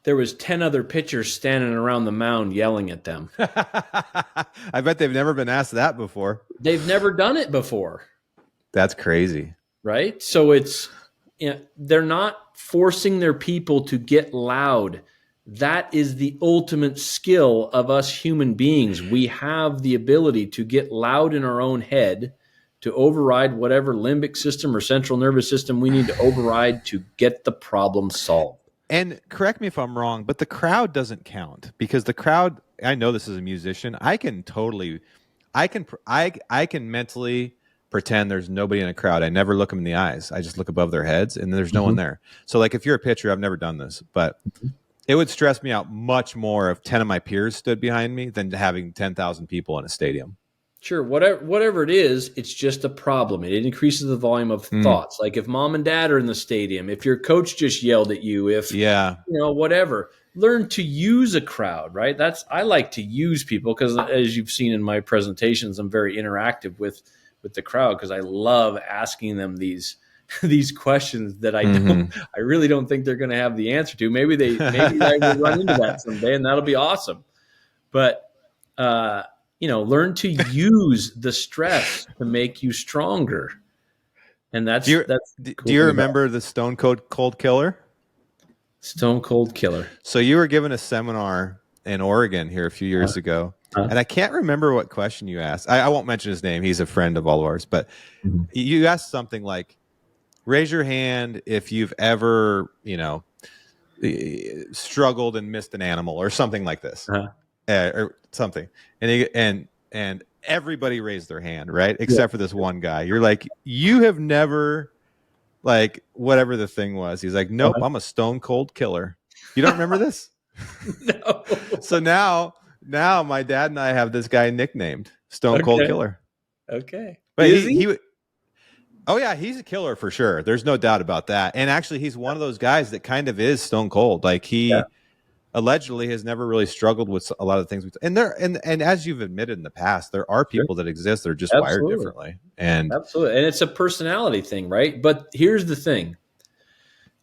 there was 10 other pitchers standing around the mound yelling at them. I bet they've never been asked that before. They've never done it before. That's crazy. Right? So it's, they're not forcing their people to get loud. That is the ultimate skill of us human beings. We have the ability to get loud in our own head, to override whatever limbic system or central nervous system we need to override to get the problem solved. And correct me if I'm wrong, but the crowd doesn't count, because the crowd, I know this as a musician, I can mentally pretend there's nobody in a crowd. I never look them in the eyes. I just look above their heads and there's no one there. So like if you're a pitcher, I've never done this, but it would stress me out much more if 10 of my peers stood behind me than having 10,000 people in a stadium. Sure, whatever it is, it's just a problem. It increases the volume of thoughts. Like if mom and dad are in the stadium, if your coach just yelled at you, if whatever. Learn to use a crowd, right? I like to use people because, as you've seen in my presentations, I'm very interactive with the crowd because I love asking them these questions that I really don't think they're going to have the answer to. Maybe I will run into that someday, and that'll be awesome. But learn to use the stress to make you stronger. And that's do you remember the Stone Cold Killer? Stone Cold Killer. So you were given a seminar in Oregon here a few years ago, and I can't remember what question you asked. I won't mention his name. He's a friend of all of ours. But you asked something like, raise your hand if you've ever, struggled and missed an animal or something like this. Or something, and everybody raised their hand, right? Except for this one guy. You're like, you have never, like, whatever the thing was. He's like, nope, I'm a stone cold killer. You don't remember this? No. So now my dad and I have this guy nicknamed Stone Cold Killer. Okay, but he oh yeah, he's a killer for sure. There's no doubt about that. And actually, he's one of those guys that kind of is stone cold. Like he. Allegedly has never really struggled with a lot of things. And as you've admitted in the past, there are people that exist that are just wired differently. And absolutely. And it's a personality thing, right? But here's the thing.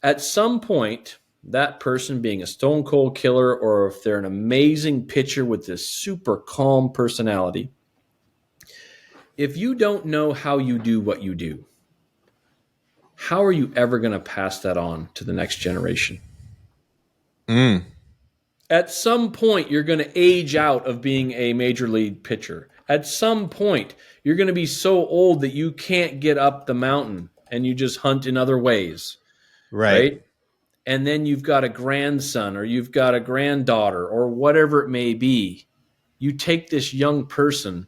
At some point, that person being a stone cold killer, or if they're an amazing pitcher with this super calm personality, if you don't know how you do what you do, how are you ever going to pass that on to the next generation? At some point, you're going to age out of being a major league pitcher. At some point, you're going to be so old that you can't get up the mountain and you just hunt in other ways. Right? And then you've got a grandson or you've got a granddaughter or whatever it may be. You take this young person,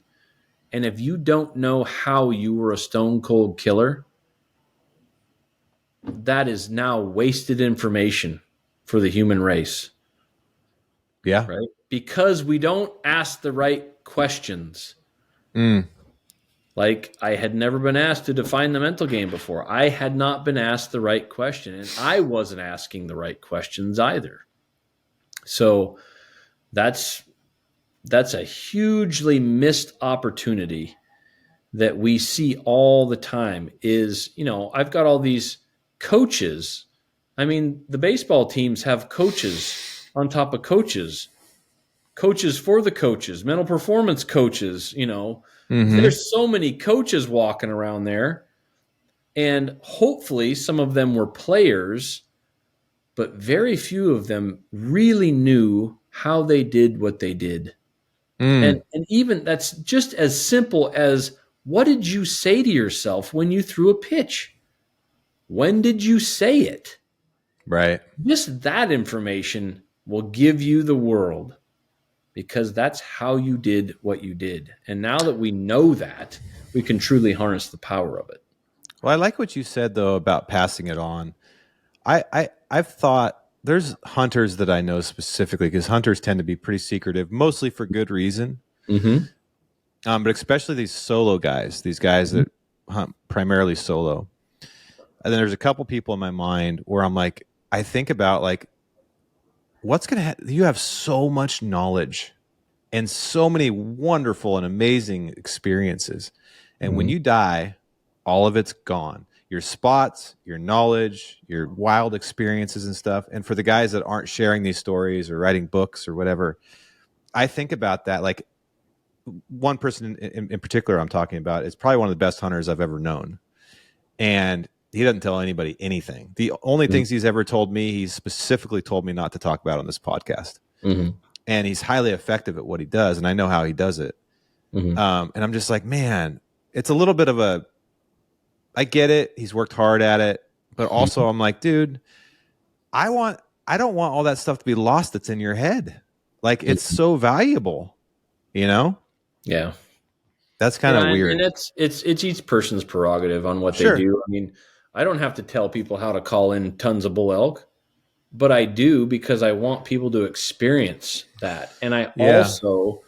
and if you don't know how you were a stone cold killer, that is now wasted information for the human race. Yeah. Right. Because we don't ask the right questions. Like I had never been asked to define the mental game before. I had not been asked the right question, and I wasn't asking the right questions either. So that's a hugely missed opportunity that we see all the time is, I've got all these coaches. I mean, the baseball teams have coaches on top of coaches for the coaches, mental performance coaches, There's so many coaches walking around there, and hopefully some of them were players, but very few of them really knew how they did what they did. And even that's just as simple as, what did you say to yourself when you threw a pitch? When did you say it? Right. Just that information will give you the world, because that's how you did what you did. And now that we know that, we can truly harness the power of it. Well, I like what you said, though, about passing it on. I've thought there's hunters that I know specifically, because hunters tend to be pretty secretive, mostly for good reason. But especially these solo guys, these guys that hunt primarily solo. And then there's a couple people in my mind where I'm like, I think about like, what's going to you have so much knowledge and so many wonderful and amazing experiences. And when you die, all of it's gone. your spots, your knowledge, your wild experiences and stuff. And for the guys that aren't sharing these stories or writing books or whatever, I think about that. Like one person in particular I'm talking about is probably one of the best hunters I've ever known. And he doesn't tell anybody anything. The only things he's ever told me, he's specifically told me not to talk about on this podcast. Mm-hmm. And he's highly effective at what he does. And I know how he does it. Mm-hmm. And I'm just like, man, it's a little bit of a, I get it. He's worked hard at it, but also I'm like, dude, I don't want all that stuff to be lost that's in your head. Like it's so valuable, you know? Yeah. That's kind of weird. And it's each person's prerogative on what Sure. they do. I mean, I don't have to tell people how to call in tons of bull elk, but I do because I want people to experience that. And I also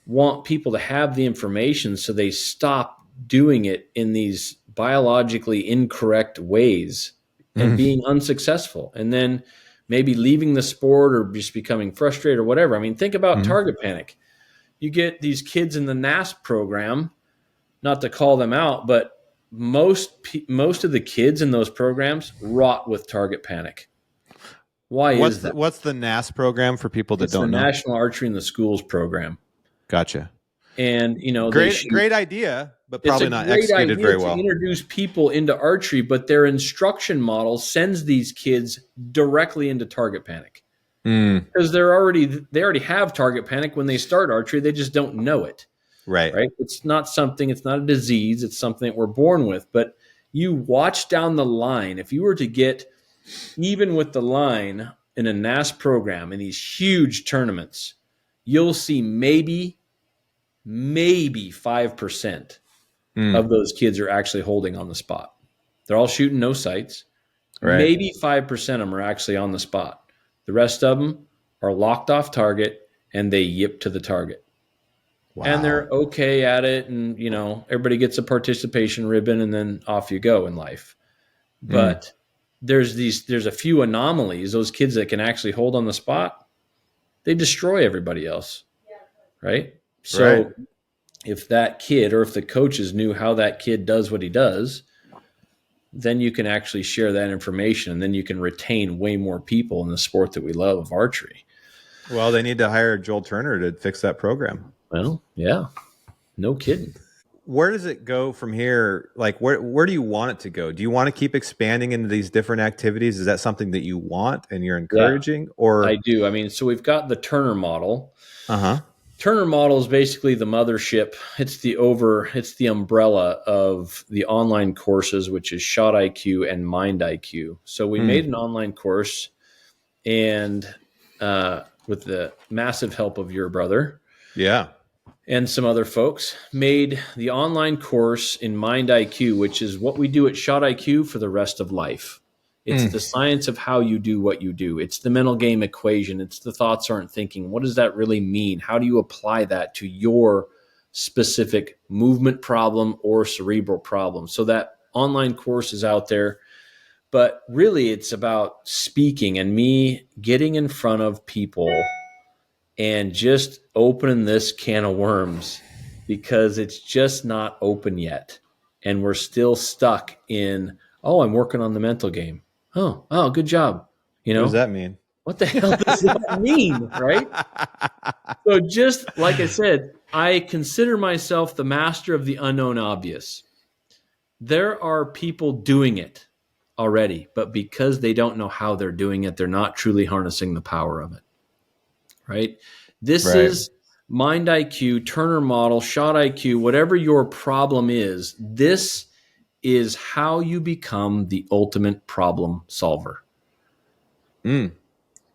want people to have the information so they stop doing it in these biologically incorrect ways and being unsuccessful, and then maybe leaving the sport or just becoming frustrated or whatever. I mean, think about target panic. You get these kids in the NASP program, not to call them out, but most of the kids in those programs rot with target panic. Why is that? What's the NAS program for people that It's don't the know? National Archery in the Schools program. Gotcha. And great idea, but probably not executed very well. To introduce people into archery, but their instruction model sends these kids directly into target panic because they already have target panic when they start archery. They just don't know it. Right. It's not a disease. It's something that we're born with. But you watch down the line. If you were to get even with the line in a NAS program in these huge tournaments, you'll see maybe 5% of those kids are actually holding on the spot. They're all shooting no sights. Right. Maybe 5% of them are actually on the spot. The rest of them are locked off target and they yip to the target. Wow. And they're okay at it. And, everybody gets a participation ribbon and then off you go in life. But there's a few anomalies. Those kids that can actually hold on the spot, they destroy everybody else. Right. So if that kid or if the coaches knew how that kid does what he does, then you can actually share that information and then you can retain way more people in the sport that we love of archery. Well, they need to hire Joel Turner to fix that program. Well, yeah, no kidding. Where does it go from here? Like, where do you want it to go? Do you want to keep expanding into these different activities? Is that something that you want and you're encouraging? Yeah, or I do. I mean, so we've got the Turner model. Uh-huh. Turner model is basically the mothership. It's the umbrella of the online courses, which is Shot IQ and Mind IQ. So we made an online course, and with the massive help of your brother, and some other folks, made the online course in Mind IQ, which is what we do at Shot IQ for the rest of life. It's the science of how you do what you do. It's the mental game equation. It's the thoughts aren't thinking. What does that really mean? How do you apply that to your specific movement problem or cerebral problem? So that online course is out there. But really, it's about speaking and me getting in front of people and just opening this can of worms because it's just not open yet. And we're still stuck in, I'm working on the mental game. Oh, good job. What does that mean? What the hell does that mean, right? So just like I said, I consider myself the master of the unknown obvious. There are people doing it already, but because they don't know how they're doing it, they're not truly harnessing the power of it, right? This is Mind IQ, Turner model, Shot IQ, whatever your problem is, this is how you become the ultimate problem solver.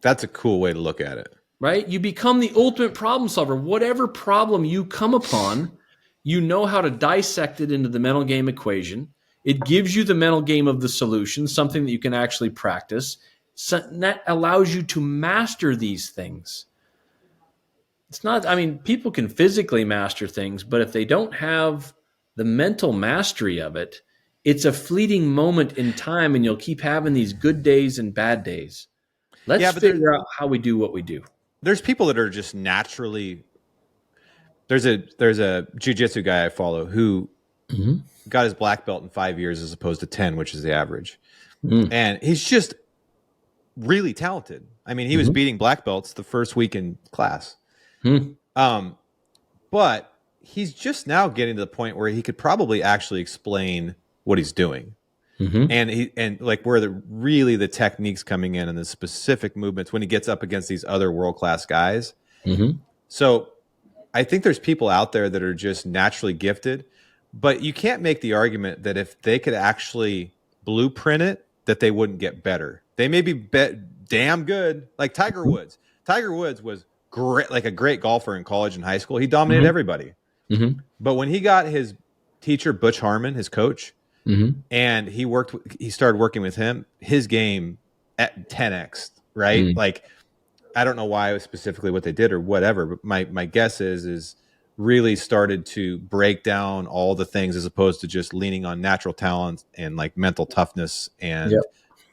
That's a cool way to look at it. Right? You become the ultimate problem solver. Whatever problem you come upon, you know how to dissect it into the mental game equation. It gives you the mental game of the solution, something that you can actually practice. So that allows you to master these things. It's not, people can physically master things, but if they don't have the mental mastery of it, it's a fleeting moment in time and you'll keep having these good days and bad days. Let's figure out how we do what we do. There's people that are just naturally, there's a jiu-jitsu guy I follow who Mm-hmm. got his black belt in 5 years as opposed to 10, which is the average. Mm-hmm. And he's just really talented. I mean, he was beating black belts the first week in class. Mm-hmm. But he's just now getting to the point where he could probably actually explain what he's doing. Mm-hmm. And like where the techniques coming in and the specific movements when he gets up against these other world-class guys. Mm-hmm. So I think there's people out there that are just naturally gifted, but you can't make the argument that if they could actually blueprint it, that they wouldn't get better. They may be damn good, like Tiger Woods. Tiger Woods was great, like a great golfer in college and high school. He dominated everybody. Mm-hmm. But when he got his teacher, Butch Harmon, his coach, Mm-hmm. and he started working with him, his game at 10x, right? Mm-hmm. Like, I don't know why it was specifically what they did or whatever, but my guess is really started to break down all the things as opposed to just leaning on natural talent and like mental toughness and Yep.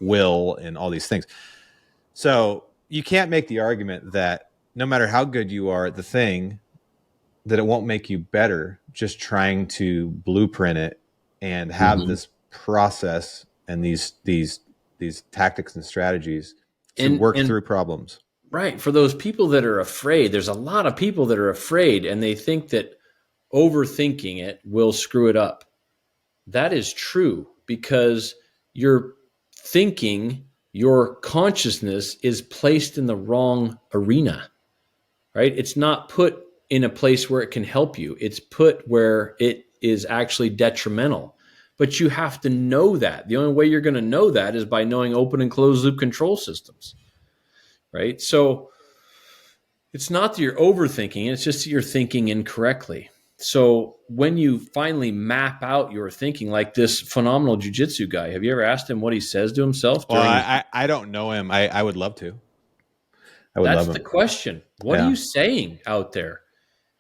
will and all these things. So you can't make the argument that no matter how good you are at the thing, that it won't make you better just trying to blueprint it and have Mm-hmm. this process and these tactics and strategies to And work through problems. right, for those people that are afraid, there's a lot of people that are afraid and they think that overthinking it will screw it up. That is true because your thinking, your consciousness is placed in the wrong arena, right? It's not put in a place where it can help you. It's put where it is actually detrimental. But you have to know that. The only way you're going to know that is by knowing open and closed loop control systems, right? So it's not that you're overthinking, it's just that you're thinking incorrectly. So when you finally map out your thinking, like this phenomenal jiu-jitsu guy, have you ever asked him what he says to himself Well, during his... I don't know him. I would love to. I would That's love the him. question. What are Yeah. you saying out there?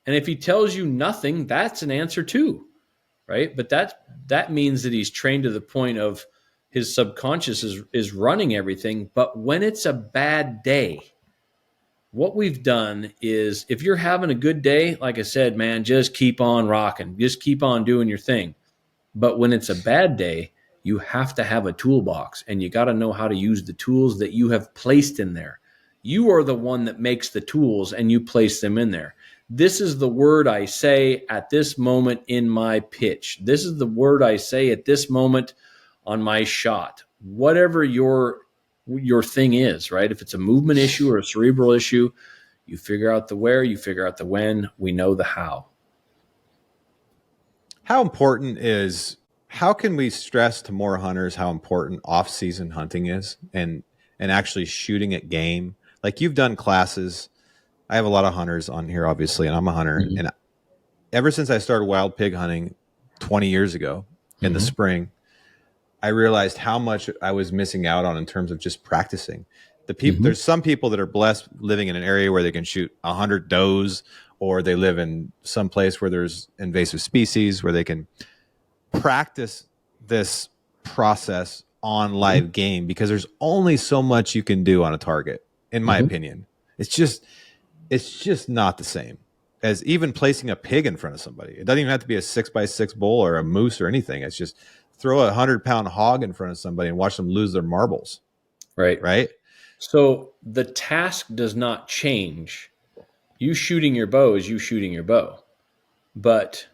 And if he tells you nothing, that's an answer too, right? But that means that he's trained to the point of his subconscious is running everything. But when it's a bad day, what we've done is if you're having a good day, like I said, man, just keep on rocking, just keep on doing your thing. But when it's a bad day, you have to have a toolbox and you got to know how to use the tools that you have placed in there. You are the one that makes the tools and you place them in there. This is the word I say at this moment in my pitch. This is the word I say at this moment on my shot. Whatever your thing is, right? If it's a movement issue or a cerebral issue, you figure out the where, you figure out the when, we know the how. How can we stress to more hunters how important off-season hunting is and actually shooting at game? Like you've done classes. I have a lot of hunters on here, obviously, and I'm a hunter. Mm-hmm. And ever since I started wild pig hunting 20 years ago in the spring, I realized how much I was missing out on in terms of just practicing. There's some people that are blessed living in an area where they can shoot 100 does, or they live in some place where there's invasive species where they can practice this process on live game because there's only so much you can do on a target, in my opinion. It's just not the same as even placing a pig in front of somebody. It doesn't even have to be a 6x6 bull or a moose or anything. It's just throw a 100-pound hog in front of somebody and watch them lose their marbles. Right. So the task does not change. You shooting your bow is you shooting your bow, but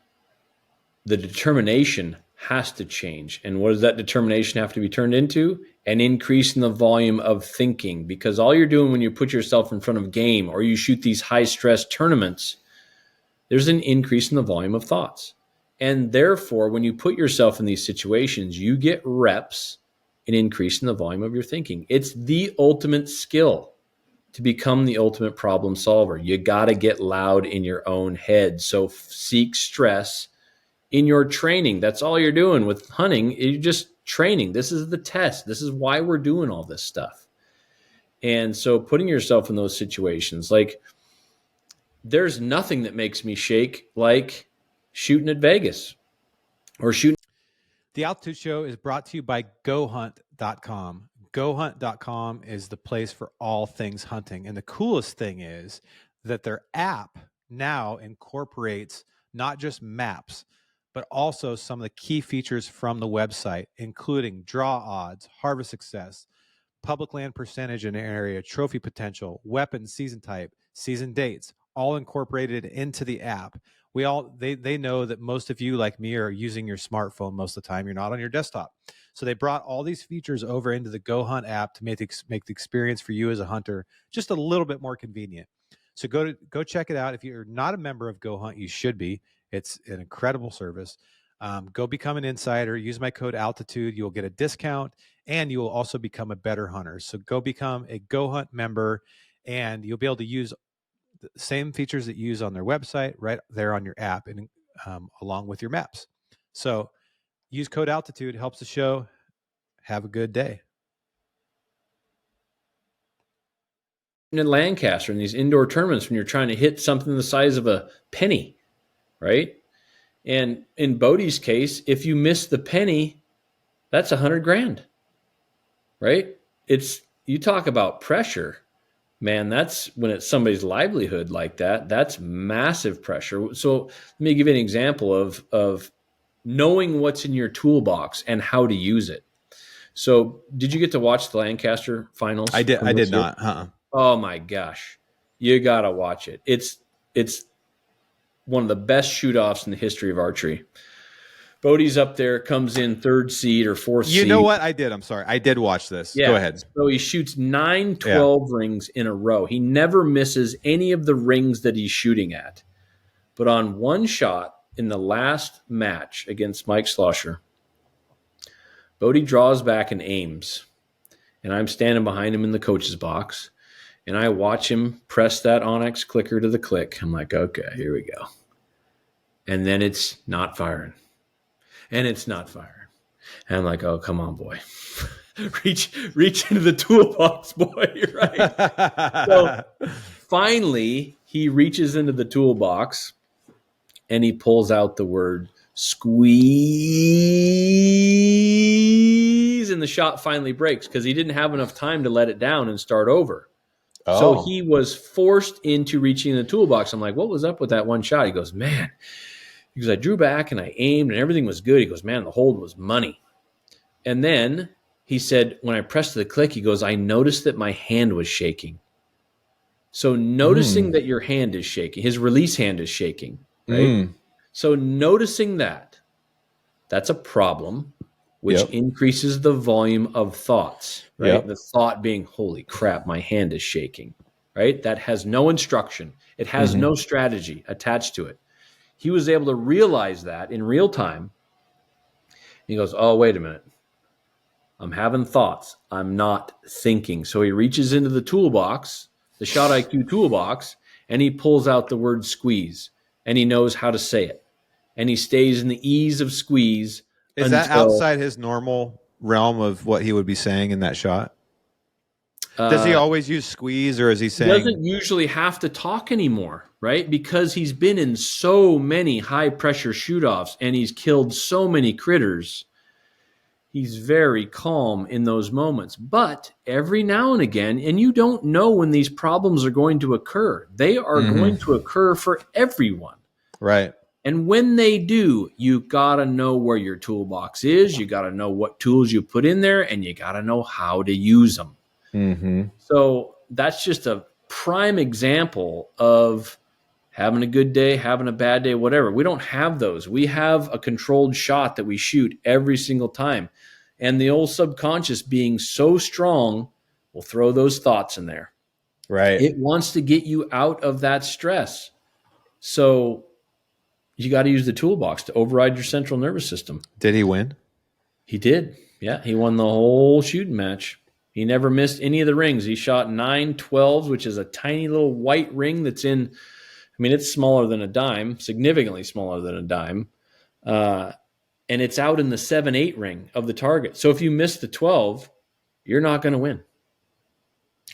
the determination has to change. And what does that determination have to be turned into? An increase in the volume of thinking, because all you're doing when you put yourself in front of game or you shoot these high stress tournaments, there's an increase in the volume of thoughts. And therefore, when you put yourself in these situations, you get reps, an increase in the volume of your thinking. It's the ultimate skill to become the ultimate problem solver. You got to get loud in your own head. So seek stress in your training. That's all you're doing with hunting. You're just training. This is the test. This is why we're doing all this stuff. And so putting yourself in those situations, like there's nothing that makes me shake like shooting at Vegas or shooting. The Altitude Show is brought to you by GoHunt.com. GoHunt.com is the place for all things hunting. And the coolest thing is that their app now incorporates not just maps, but also some of the key features from the website, including draw odds, harvest success, public land percentage in an area, trophy potential, weapon season type, season dates, all incorporated into the app. They know that most of you, like me, are using your smartphone most of the time. You're not on your desktop. So they brought all these features over into the Go Hunt app to make the experience for you as a hunter just a little bit more convenient. So go check it out. If you're not a member of Go Hunt, you should be. It's an incredible service. Go become an insider. Use my code Altitude. You'll get a discount, and you will also become a better hunter. So go become a Go Hunt member, and you'll be able to use the same features that you use on their website right there on your app, and along with your maps. So use code Altitude. It helps the show. Have a good day. In Lancaster, in these indoor tournaments, when you're trying to hit something the size of a penny, right? And in Bodie's case, if you miss the penny, that's $100,000, right? You talk about pressure, man. That's when it's somebody's livelihood like that. That's massive pressure. So let me give you an example of knowing what's in your toolbox and how to use it. So, did you get to watch the Lancaster finals? I did not. Oh my gosh, you gotta watch it. It's one of the best shoot-offs in the history of archery. Bodie's up there, comes in third seed or fourth seed. You know what? I did. I'm sorry. I did watch this. Yeah. Go ahead. So he shoots 9-12 rings in a row. He never misses any of the rings that he's shooting at. But on one shot in the last match against Mike Schlosser, Bodie draws back and aims. And I'm standing behind him in the coach's box. And I watch him press that Onyx clicker to the click. I'm like, okay, here we go. And then it's not firing. And it's not firing. And I'm like, oh, come on, boy. reach into the toolbox, boy, right? So finally, he reaches into the toolbox and he pulls out the word squeeze. And the shot finally breaks because he didn't have enough time to let it down and start over. Oh. So he was forced into reaching the toolbox. I'm like, what was up with that one shot? He goes, man, because I drew back and I aimed and everything was good. He goes, man, the hold was money. And then he said, when I pressed the click, he goes, I noticed that my hand was shaking. So noticing that your hand is shaking, his release hand is shaking, right? So noticing that's a problem, which increases the volume of thoughts, right? Yep. The thought being, holy crap, my hand is shaking, right? That has no instruction. It has no strategy attached to it. He was able to realize that in real time. He goes, oh, wait a minute. I'm having thoughts. I'm not thinking. So he reaches into the toolbox, the Shot IQ toolbox, and he pulls out the word squeeze, and he knows how to say it. And he stays in the ease of squeeze. Is that outside his normal realm of what he would be saying in that shot? Does he always use squeeze, or is he saying... He doesn't usually have to talk anymore, right? Because he's been in so many high-pressure shoot-offs and he's killed so many critters. He's very calm in those moments. But every now and again, and you don't know when these problems are going to occur. They are going to occur for everyone. Right. And when they do, you got to know where your toolbox is. You got to know what tools you put in there, and you got to know how to use them. So that's just a prime example of having a good day, having a bad day, whatever. We don't have those. We have a controlled shot that we shoot every single time. And the old subconscious being so strong will throw those thoughts in there. Right. It wants to get you out of that stress. So you got to use the toolbox to override your central nervous system. Did he win? He did. Yeah, he won the whole shooting match. He never missed any of the rings. He shot 9-12s, which is a tiny little white ring that's in, I mean, it's smaller than a dime, significantly smaller than a dime. And it's out in the 7-8 ring of the target. So if you miss the 12, you're not going to win.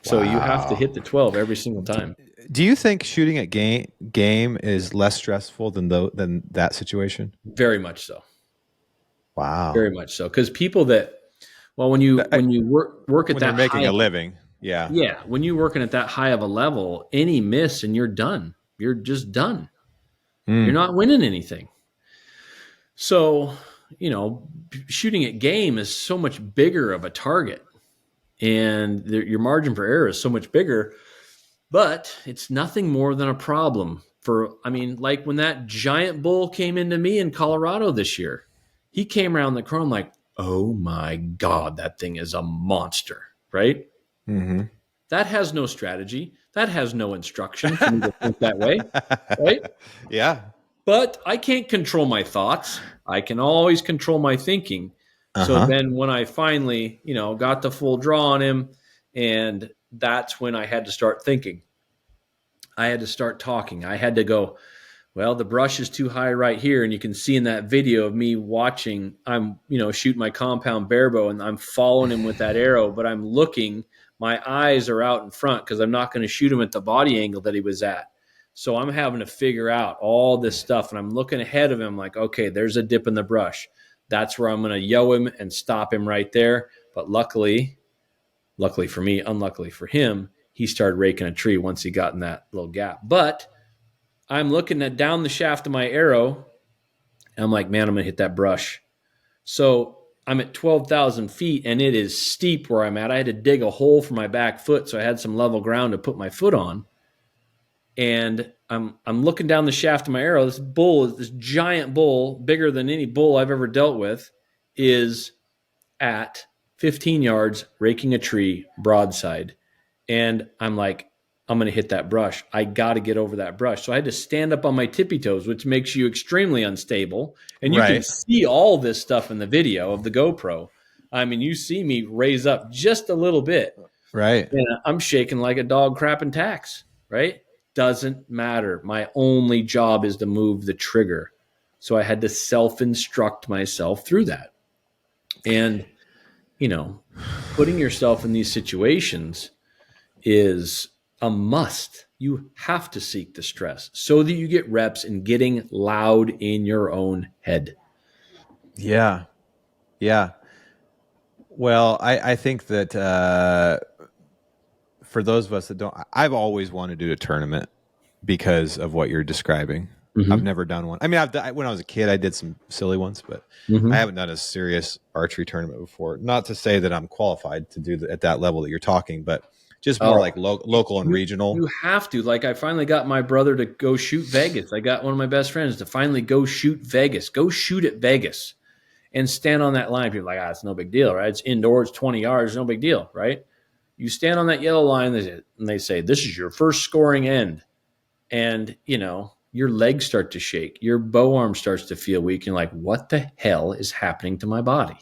So you have to hit the 12 every single time. Do you think shooting at game is less stressful than that situation? Very much so. Wow. Very much so. Because people that, well, when you work at that, you're making a living, yeah, when you're working at that high of a level, any miss and you're done. You're just done. You're not winning anything. So, shooting at game is so much bigger of a target, and your margin for error is so much bigger, but it's nothing more than a problem like when that giant bull came into me in Colorado this year. He came around the corner. I'm like, oh my God, that thing is a monster, right? Mm-hmm. That has no strategy. That has no instruction for me to think that way, right? Yeah. But I can't control my thoughts. I can always control my thinking. So Uh-huh. then when I finally, got the full draw on him, and that's when I had to start thinking. I had to start talking. I had to go, well, the brush is too high right here. And you can see in that video of me watching, I'm, shooting my compound barebow and I'm following him with that arrow, but I'm looking, my eyes are out in front because I'm not going to shoot him at the body angle that he was at. So I'm having to figure out all this stuff, and I'm looking ahead of him like, okay, there's a dip in the brush. That's where I'm going to yo him and stop him right there. But luckily for me, unluckily for him, he started raking a tree once he got in that little gap. But I'm looking at down the shaft of my arrow, and I'm like, man, I'm going to hit that brush. So I'm at 12,000 feet, and it is steep where I'm at. I had to dig a hole for my back foot, so I had some level ground to put my foot on. And I'm looking down the shaft of my arrow. This giant bull, bigger than any bull I've ever dealt with, is at 15 yards, raking a tree broadside. And I'm like, I'm going to hit that brush. I got to get over that brush. So I had to stand up on my tippy toes, which makes you extremely unstable. And you can Right. see all this stuff in the video of the GoPro. I mean, you see me raise up just a little bit. Right. And I'm shaking like a dog crapping tacks, right? Doesn't matter. My only job is to move the trigger. So I had to self-instruct myself through that. And, putting yourself in these situations is a must. You have to seek the stress so that you get reps in getting loud in your own head. Yeah. Yeah. Well, I think that for those of us that don't, I've always wanted to do a tournament because of what you're describing. I've never done one. I mean, when I was a kid, I did some silly ones, but I haven't done a serious archery tournament before. Not to say that I'm qualified to do at that level that you're talking, but just more like local and regional. You have to. Like, I finally got my brother to go shoot Vegas. I got one of my best friends to finally go shoot Vegas. Go shoot at Vegas and stand on that line. People are like, it's no big deal, right? It's indoors, 20 yards, no big deal, right? You stand on that yellow line and they say, this is your first scoring end. And, your legs start to shake. Your bow arm starts to feel weak. You're like, what the hell is happening to my body?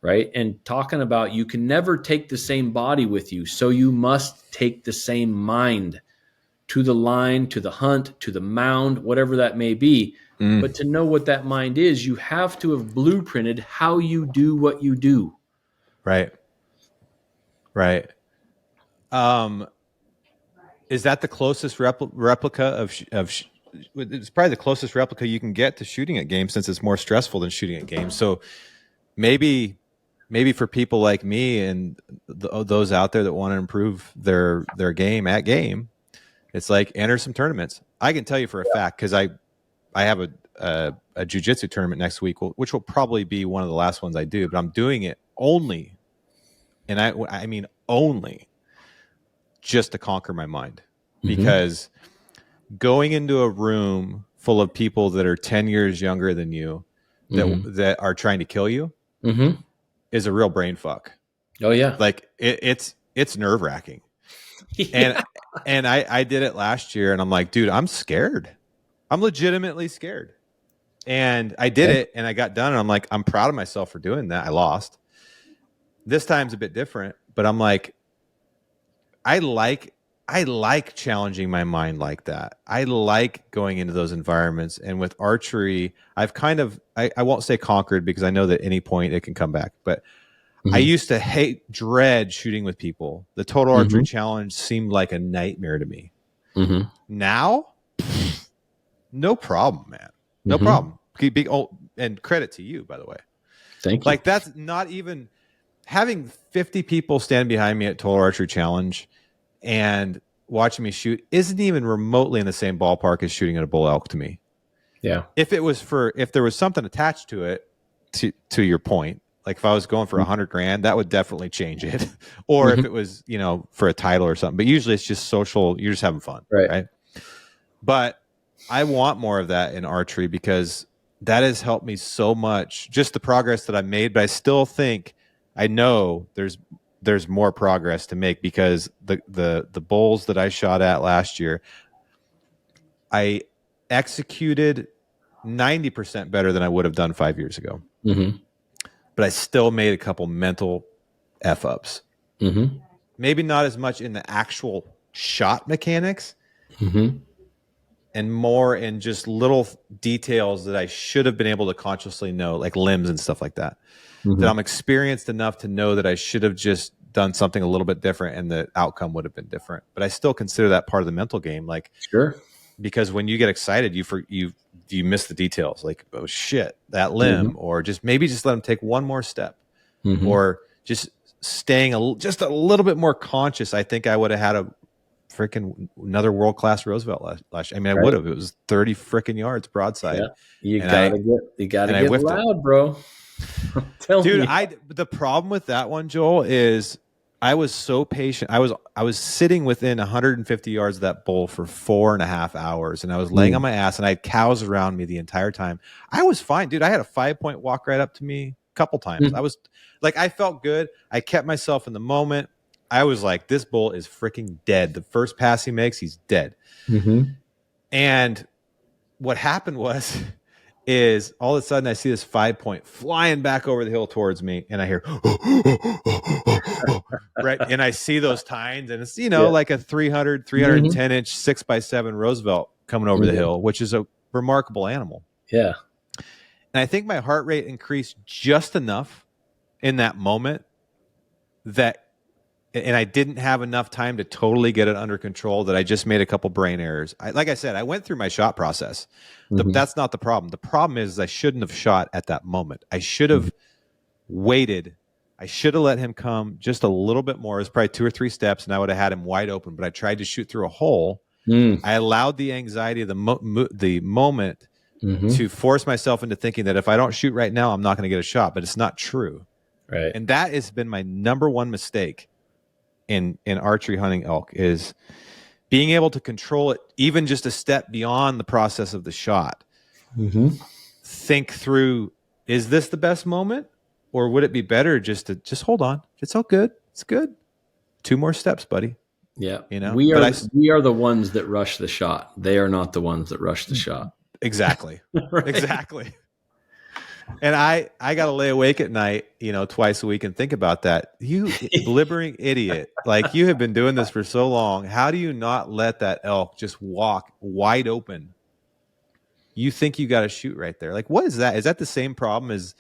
Right? And talking about you can never take the same body with you. So you must take the same mind to the line, to the hunt, to the mound, whatever that may be. But to know what that mind is, you have to have blueprinted how you do what you do. Right. Right. Is that the closest replica of it's probably the closest replica you can get to shooting at games, since it's more stressful than shooting at games. So maybe for people like me and those out there that want to improve their game at game, it's like enter some tournaments. I can tell you for a fact, because I have a jiu-jitsu tournament next week, which will probably be one of the last ones I do, but I'm doing it only, and I mean only, just to conquer my mind. Because going into a room full of people that are 10 years younger than you, that are trying to kill you, is a real brain fuck. Oh yeah. Like it's nerve wracking. Yeah. And I did it last year, and I'm like, dude, I'm scared. I'm legitimately scared. And I did it, and I got done, and I'm like, I'm proud of myself for doing that. I lost. This time's a bit different, but I'm like, I like challenging my mind like that. I like going into those environments. And with archery, I've kind of, I won't say conquered, because I know that at any point it can come back. But I used to dread shooting with people. The Total Archery Challenge seemed like a nightmare to me. Now, no problem, man. No problem. And credit to you, by the way. Thank you. Like, that's not even having 50 people stand behind me at Total Archery Challenge and watching me shoot isn't even remotely in the same ballpark as shooting at a bull elk to me. Yeah. If there was something attached to it, to your point, like if I was going for $100,000, that would definitely change it. Or if Mhm. it was, for a title or something. But usually it's just social. You're just having fun, Right. right? But I want more of that in archery because that has helped me so much. Just the progress that I made, but I still think I know there's more progress to make because the bulls that I shot at last year, I executed 90% better than I would have done 5 years ago. Mm-hmm. But I still made a couple mental F ups. Mm-hmm. Maybe not as much in the actual shot mechanics Mm-hmm. and more in just little details that I should have been able to consciously know, like limbs and stuff like that. That Mm-hmm. I'm experienced enough to know that I should have just done something a little bit different and the outcome would have been different. But I still consider that part of the mental game. Like, Sure. because when you get excited, you miss the details. Like, oh shit, that Mm-hmm. limb, or just maybe just let them take one more step, Mm-hmm. or just staying just a little bit more conscious. I think I would have had a freaking another world class Roosevelt last year. I mean, I would Right. have. It was 30 freaking yards Yeah. broadside, You and I gotta and I get whiffed it. loud, bro. I'm telling Dude, you. the problem with that one, Joel, is I was so patient. I was sitting within 150 yards of that bull for 4.5 hours, and I was laying on Mm. my ass, and I had cows around me the entire time. I was fine, dude. I had a 5 point walk right up to me a couple times. I Mm. was like, I felt good. I kept myself in the moment. I was like, this bull is freaking dead. The first pass he makes, he's dead. Mm-hmm. And what happened was is all of a sudden I see this 5 point flying back over the hill towards me, and I hear right, and I see those tines, and it's Yeah. like a 300 Mm-hmm. 310 inch 6x7 Roosevelt coming over the Mm-hmm. hill, which is a remarkable animal. Yeah. And I think my heart rate increased just enough in that moment that, and I didn't have enough time to totally get it under control, that I just made a couple brain errors. Like I said, I went through my shot process. Mm-hmm. That's not the problem. The problem is I shouldn't have shot at that moment. I should have waited. I should have let him come just a little bit more. It was probably 2 or 3 steps, and I would have had him wide open. But I tried to shoot through a hole. Mm. I allowed the anxiety of the moment Mm-hmm. to force myself into thinking that if I don't shoot right now, I'm not going to get a shot. But it's not true. Right. And that has been my number one mistake in archery hunting elk, is being able to control it even just a step beyond the process of the shot. Mm-hmm. Think through, is this the best moment, or would it be better just to just hold on? It's all good. It's good. 2 more steps, buddy. Yeah. But We are the ones that rush the shot. They are not the ones that rush the shot. exactly. Right. Exactly. And I got to lay awake at night, twice a week and think about that. You blibbering idiot. Like, you have been doing this for so long. How do you not let that elk just walk wide open? You think you got to shoot right there. Like, what is that? Is that the same problem as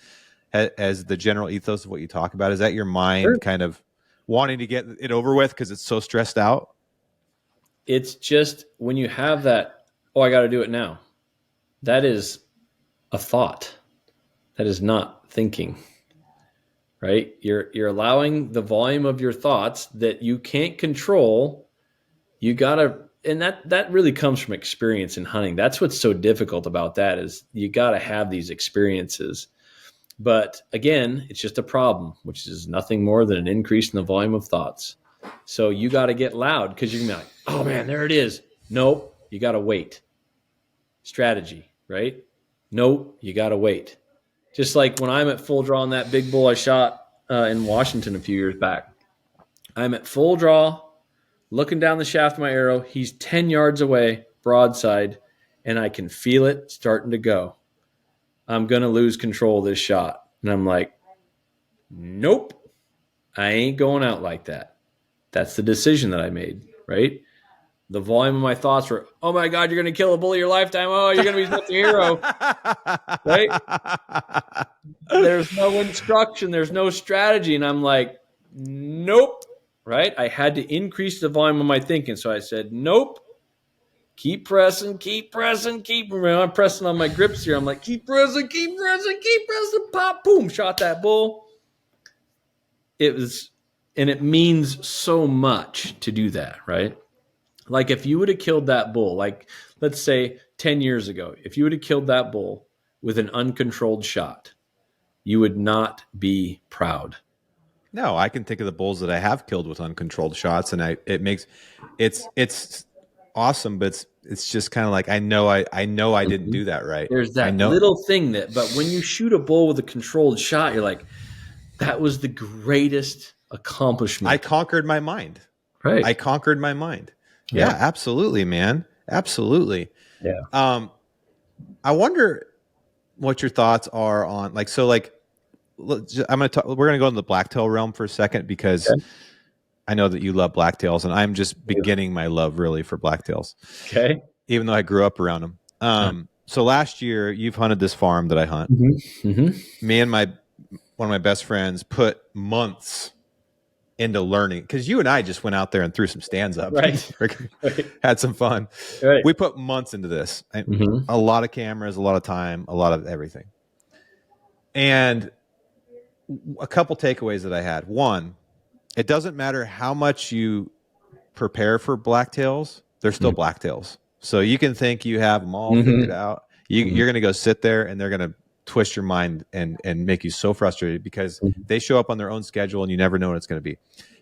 the general ethos of what you talk about? Is that your Sure. mind kind of wanting to get it over with because it's so stressed out? It's just when you have that, oh, I got to do it now. That is a thought. That is not thinking. Right? You're allowing the volume of your thoughts that you can't control. You gotta, and that really comes from experience in hunting. That's what's so difficult about that, is you gotta have these experiences. But again, it's just a problem, which is nothing more than an increase in the volume of thoughts. So you got to get loud, because you're gonna be like, oh man, there it is. Nope, you got to wait. Strategy, right? Nope, you got to wait. Just like when I'm at full draw on that big bull I shot in Washington a few years back. I'm at full draw, looking down the shaft of my arrow. He's 10 yards away, broadside, and I can feel it starting to go. I'm going to lose control of this shot. And I'm like, nope, I ain't going out like that. That's the decision that I made, right? The volume of my thoughts were, oh my God, you're going to kill a bull of your lifetime. Oh, you're going to be such a hero, right? There's no instruction. There's no strategy. And I'm like, nope, right? I had to increase the volume of my thinking. So I said, nope. Keep pressing, keep pressing, keep. I'm pressing on my grips here. I'm like, keep pressing, keep pressing, keep pressing. Pop, boom, shot that bull. It was, and it means so much to do that, right? Like if you would have killed that bull, like let's say 10 years ago, if you would have killed that bull with an uncontrolled shot, you would not be proud. No, I can think of the bulls that I have killed with uncontrolled shots, and it's awesome, but it's just kind of like I know I didn't do that right. There's I that know little thing but when you shoot a bull with a controlled shot, you're like, that was the greatest accomplishment. I conquered my mind. Right. I conquered my mind. Yeah, absolutely, man. Absolutely. Yeah. I wonder what your thoughts are on we're going to go into the blacktail realm for a second because I know that you love blacktails, and I'm just beginning my love really for blacktails. Okay. Even though I grew up around them. So last year you've hunted this farm that I hunt. Me and one of my best friends put months into learning, because you and I just went out there and threw some stands up, right. had some fun. Right. We put months into this, a lot of cameras, a lot of time, a lot of everything. And a couple takeaways that I had. One, it doesn't matter how much you prepare for blacktails, they're still blacktails. So you can think you have them all figured out. You're going to go sit there and they're going to twist your mind and make you so frustrated because they show up on their own schedule and you never know what it's going to be.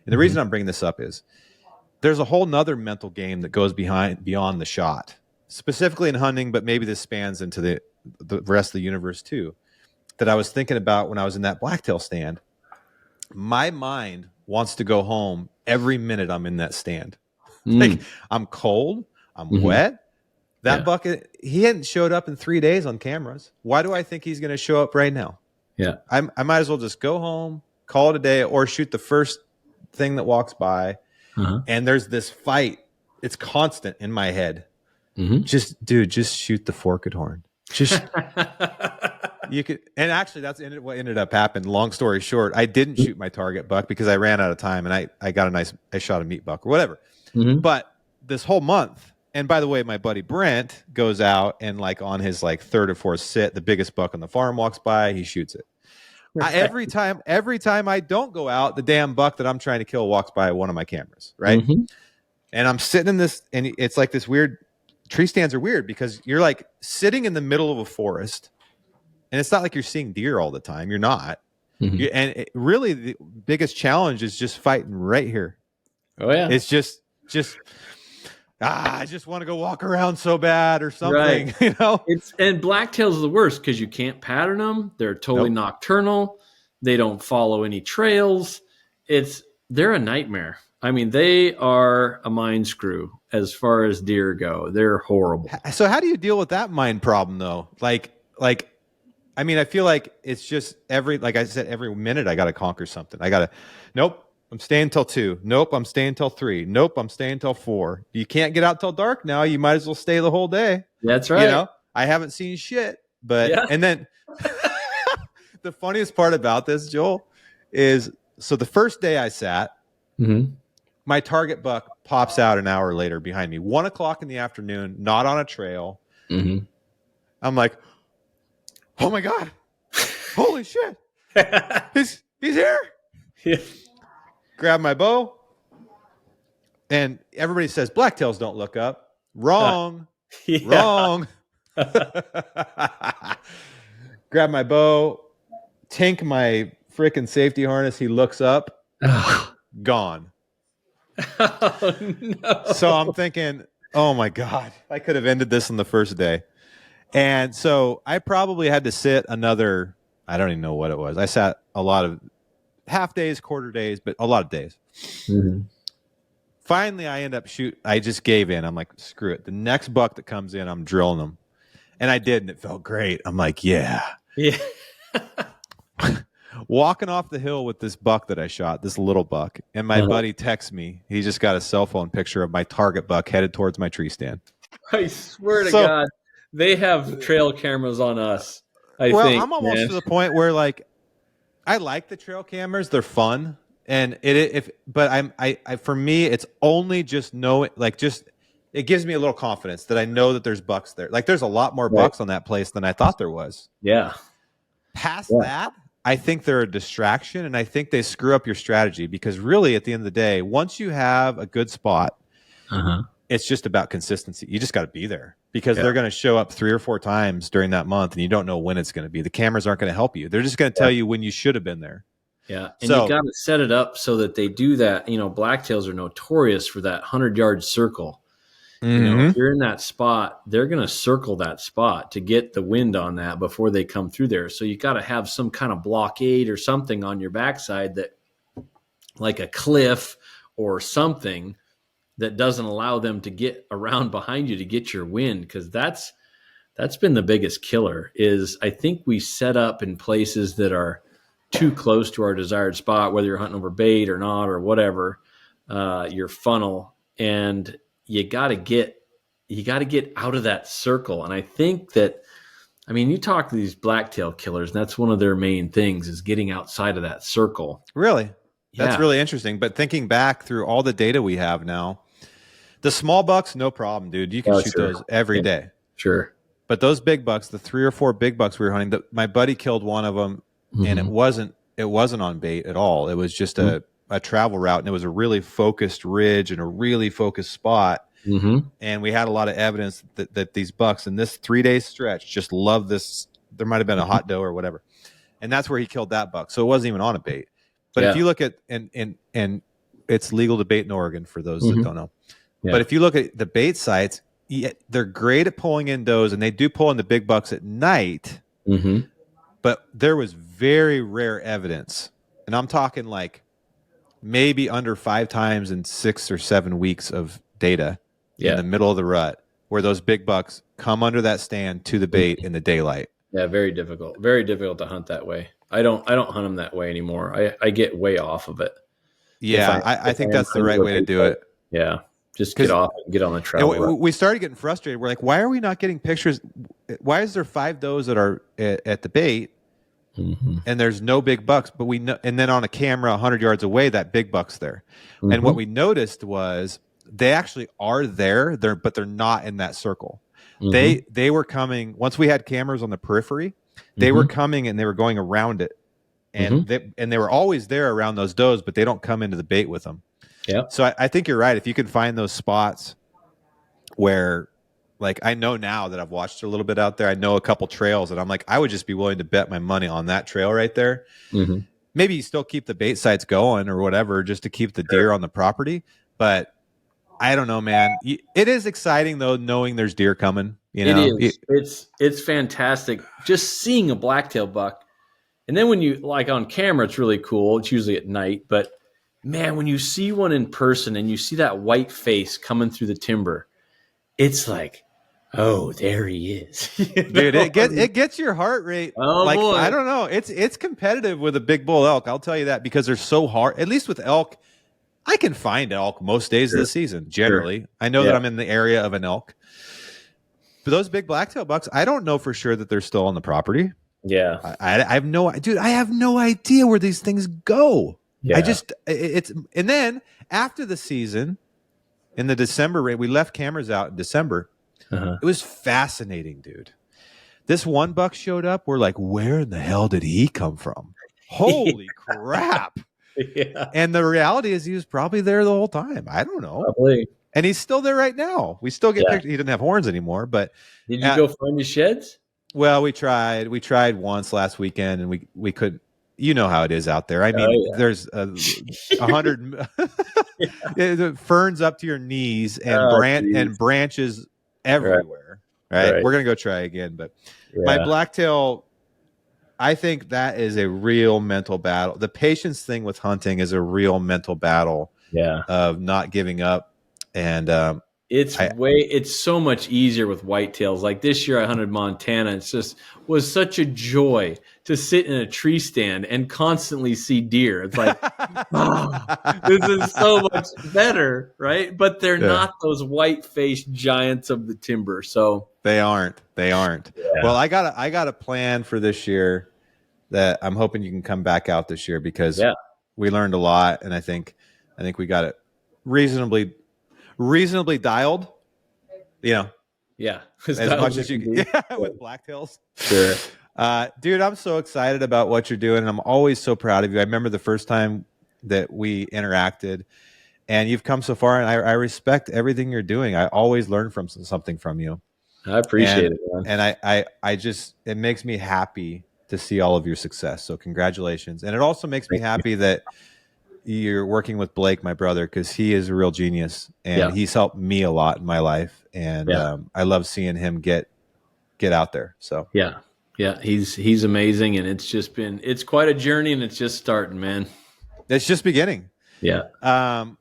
And the reason I'm bringing this up is there's a whole nother mental game that goes beyond the shot, specifically in hunting, but maybe this spans into the rest of the universe too, that I was thinking about when I was in that blacktail stand. My mind wants to go home every minute I'm in that stand. Like, I'm cold, I'm wet. That bucket, he hadn't showed up in 3 days on cameras. Why do I think he's going to show up right now? Yeah. I might as well just go home, call it a day, or shoot the first thing that walks by. And there's this fight. It's constant in my head. Just shoot the forked horn. Just you could, and actually that's what ended up happening. Long story short, I didn't shoot my target buck because I ran out of time, and I got I shot a meat buck or whatever. But this whole month, and by the way, my buddy Brent goes out and on his third or fourth sit, the biggest buck on the farm walks by, he shoots it. Every time I don't go out, the damn buck that I'm trying to kill walks by one of my cameras, right? And I'm sitting in this, and it's like this weird. Tree stands are weird because you're sitting in the middle of a forest, and it's not like you're seeing deer all the time. You're not. Really, the biggest challenge is just fighting right here. Oh yeah, it's just I just want to go walk around so bad or something. Right. And blacktails are the worst because you can't pattern them. They're totally nocturnal. They don't follow any trails. They're a nightmare. I mean, they are a mind screw as far as deer go. They're horrible. So how do you deal with that mind problem though? I mean, I feel like it's just like I said, every minute I got to conquer something. Nope, I'm staying till 2. Nope, I'm staying till 3. Nope, I'm staying till 4. You can't get out till dark now. You might as well stay the whole day. That's right. I haven't seen shit, but, and then the funniest part about this, Joel, is so the first day I sat, my target buck pops out an hour later behind me, 1 o'clock in the afternoon, not on a trail. I'm like, oh my God, holy shit. He's here. Yeah. Grab my bow. And everybody says blacktails don't look up. Wrong. Wrong. Grab my bow, tink my freaking safety harness. He looks up, gone. Oh, no. So I'm thinking, oh my God, I could have ended this on the first day. And so I probably had to sit another, I don't even know what it was. I sat a lot of half days, quarter days, but a lot of days. Finally, I just gave in. I'm like, screw it. The next buck that comes in, I'm drilling them. And I did, and it felt great. I'm like, yeah. Walking off the hill with this buck that I shot, this little buck, and my buddy texts me. He just got a cell phone picture of my target buck headed towards my tree stand. I swear to God, they have trail cameras on us. I think, I'm almost to the point where I like the trail cameras; they're fun, and for me, it's only just knowing, it gives me a little confidence that I know that there's bucks there. There's a lot more bucks on that place than I thought there was. Yeah. Past that, I think they're a distraction, and I think they screw up your strategy because really, at the end of the day, once you have a good spot, it's just about consistency. You just got to be there because Yeah. they're going to show up 3 or 4 times during that month, and you don't know when it's going to be. The cameras aren't going to help you. They're just going to tell you when you should have been there. Yeah. And you So, got to set it up so that they do that. You know, blacktails are notorious for that 100-yard circle. You know, if you're in that spot, they're going to circle that spot to get the wind on that before they come through there. So you got to have some kind of blockade or something on your backside, that like a cliff or something that doesn't allow them to get around behind you to get your wind. Because that's been the biggest killer. Is I think we set up in places that are too close to our desired spot, whether you're hunting over bait or not or whatever, your funnel, and you got to get out of that circle. And I think that, I mean, you talk to these blacktail killers, and that's one of their main things is getting outside of that circle. really, that's Yeah. really interesting. But thinking back through all the data we have now, the small bucks, no problem, dude. You can shoot Sure. those every day. Sure. But those big bucks, the 3 or 4 big bucks we were hunting, my buddy killed one of them, and it wasn't on bait at all. It was just a travel route, and it was a really focused ridge and a really focused spot. And we had a lot of evidence that these bucks in this 3-day stretch just love this. There might have been a hot doe or whatever, and that's where he killed that buck. So it wasn't even on a bait. But if you look at and it's legal to bait in Oregon for those that don't know. Yeah. But if you look at the bait sites, they're great at pulling in does, and they do pull in the big bucks at night. But there was very rare evidence, and I'm talking like maybe under 5 times in 6 or 7 weeks of data in the middle of the rut, where those big bucks come under that stand to the bait in the daylight. Yeah, very difficult to hunt that way. I don't hunt them that way anymore. I get way off of it. Yeah, I think that's the right way to do it. Yeah, just get off and get on the trail. We started getting frustrated. We're like, why are we not getting pictures? Why is there 5 does that are at the bait, and there's no big bucks? But we know, and then on a camera 100 yards away, that big buck's there. And what we noticed was they actually are there, but they're not in that circle. They were coming once we had cameras on the periphery. They were coming and they were going around it, and they were always there around those does, but they don't come into the bait with them. Yeah. So I think you're right. If you can find those spots where, like, I know now that I've watched a little bit out there, I know a couple trails that I'm like, I would just be willing to bet my money on that trail right there. Maybe you still keep the bait sites going or whatever, just to keep the deer on the property, but I don't know, man. It is exciting though, knowing there's deer coming. You know, it is. It's fantastic just seeing a blacktail buck, and then when you like on camera, it's really cool. It's usually at night, but man, when you see one in person and you see that white face coming through the timber, it's like, oh, there he is, dude. It gets your heart rate. Oh, like, boy. I don't know. It's competitive with a big bull elk. I'll tell you that, because they're so hard. At least with elk, I can find elk most days of the season. Generally, I know that I'm in the area of an elk. But those big blacktail bucks, I don't know for sure that they're still on the property. Yeah, I have no idea where these things go. Yeah. And then after the season, in the December raid, we left cameras out in December. It was fascinating, dude. This one buck showed up. We're like, where in the hell did he come from? Holy crap. Yeah. And the reality is he was probably there the whole time. I don't know. Probably. And he's still there right now. We still get pictures. He didn't have horns anymore, but did you go find his sheds? Well, we tried. We tried once last weekend, and we couldn't. You know how it is out there. I mean, there's 100 ferns up to your knees and branches everywhere. Right? We're gonna go try again, but my blacktail, I think that is a real mental battle. The patience thing with hunting is a real mental battle. Yeah, of not giving up, and it's so much easier with whitetails. Like this year, I hunted Montana. It just was such a joy to sit in a tree stand and constantly see deer. It's like, this is so much better, right? But they're not those white-faced giants of the timber. So they aren't. Yeah. Well, I got a plan for this year that I'm hoping you can come back out this year, because we learned a lot, and I think we got it reasonably dialed, you know. Yeah. As much as you can. Yeah, with blacktails. Sure. Dude, I'm so excited about what you're doing, and I'm always so proud of you. I remember the first time that we interacted, and you've come so far, and I respect everything you're doing. I always learn from something from you, I appreciate and it, man. I just, it makes me happy to see all of your success. So congratulations, and it also makes me Thank you. happy that you're working with Blake, my brother, because he is a real genius, and Yeah, he's helped me a lot in my life, and yeah, I love seeing him get out there. So yeah, yeah. He's amazing, and it's quite a journey, and it's just starting, man. it's just beginning. Yeah. Um,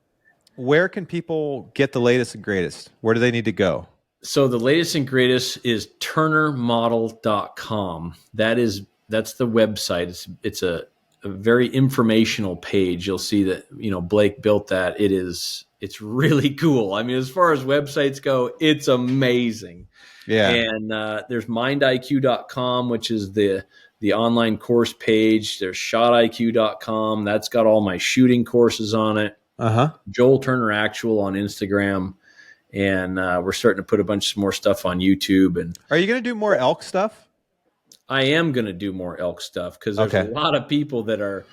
where can people get the latest and greatest? Where do they need to go? So the latest and greatest is turnermodel.com. That's the website. It's a very informational page. You'll see that, Blake built that. It's really cool. I mean, as far as websites go, it's amazing. Yeah. And there's mindiq.com, which is the online course page. There's shotiq.com. That's got all my shooting courses on it. Uh-huh. Joel Turner Actual on Instagram. And we're starting to put a bunch more stuff on YouTube. And Are you going to do more elk stuff? I am going to do more elk stuff because there's a Okay. lot of people that are,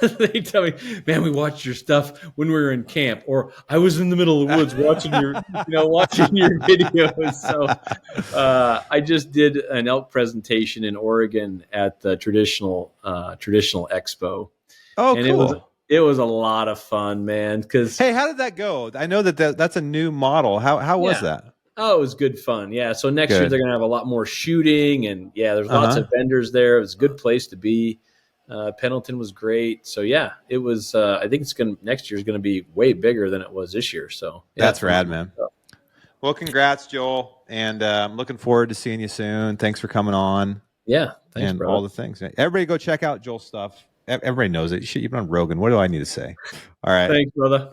they tell me, man, we watched your stuff when we were in camp, or I was in the middle of the woods watching watching your videos. So I just did an elk presentation in Oregon at the traditional expo. Oh, And cool. it was a lot of fun, man. Because Hey, how did that go? I know that's a new model. How was yeah, that? oh, it was good fun. Yeah. So next year they're Good. going to have a lot more shooting, and yeah, there's lots Uh-huh. of vendors there. It was a good place to be. Pendleton was great. So yeah, it was. I think next year is going to be way bigger than it was this year. So yeah, That's rad, man. Well, congrats, Joel, and I'm looking forward to seeing you soon. Thanks for coming on yeah. Thanks, and all brother. the things. Everybody go check out Joel's stuff. Everybody knows it. Shit, you've been on Rogan. What do I need to say? All right. Thanks, brother.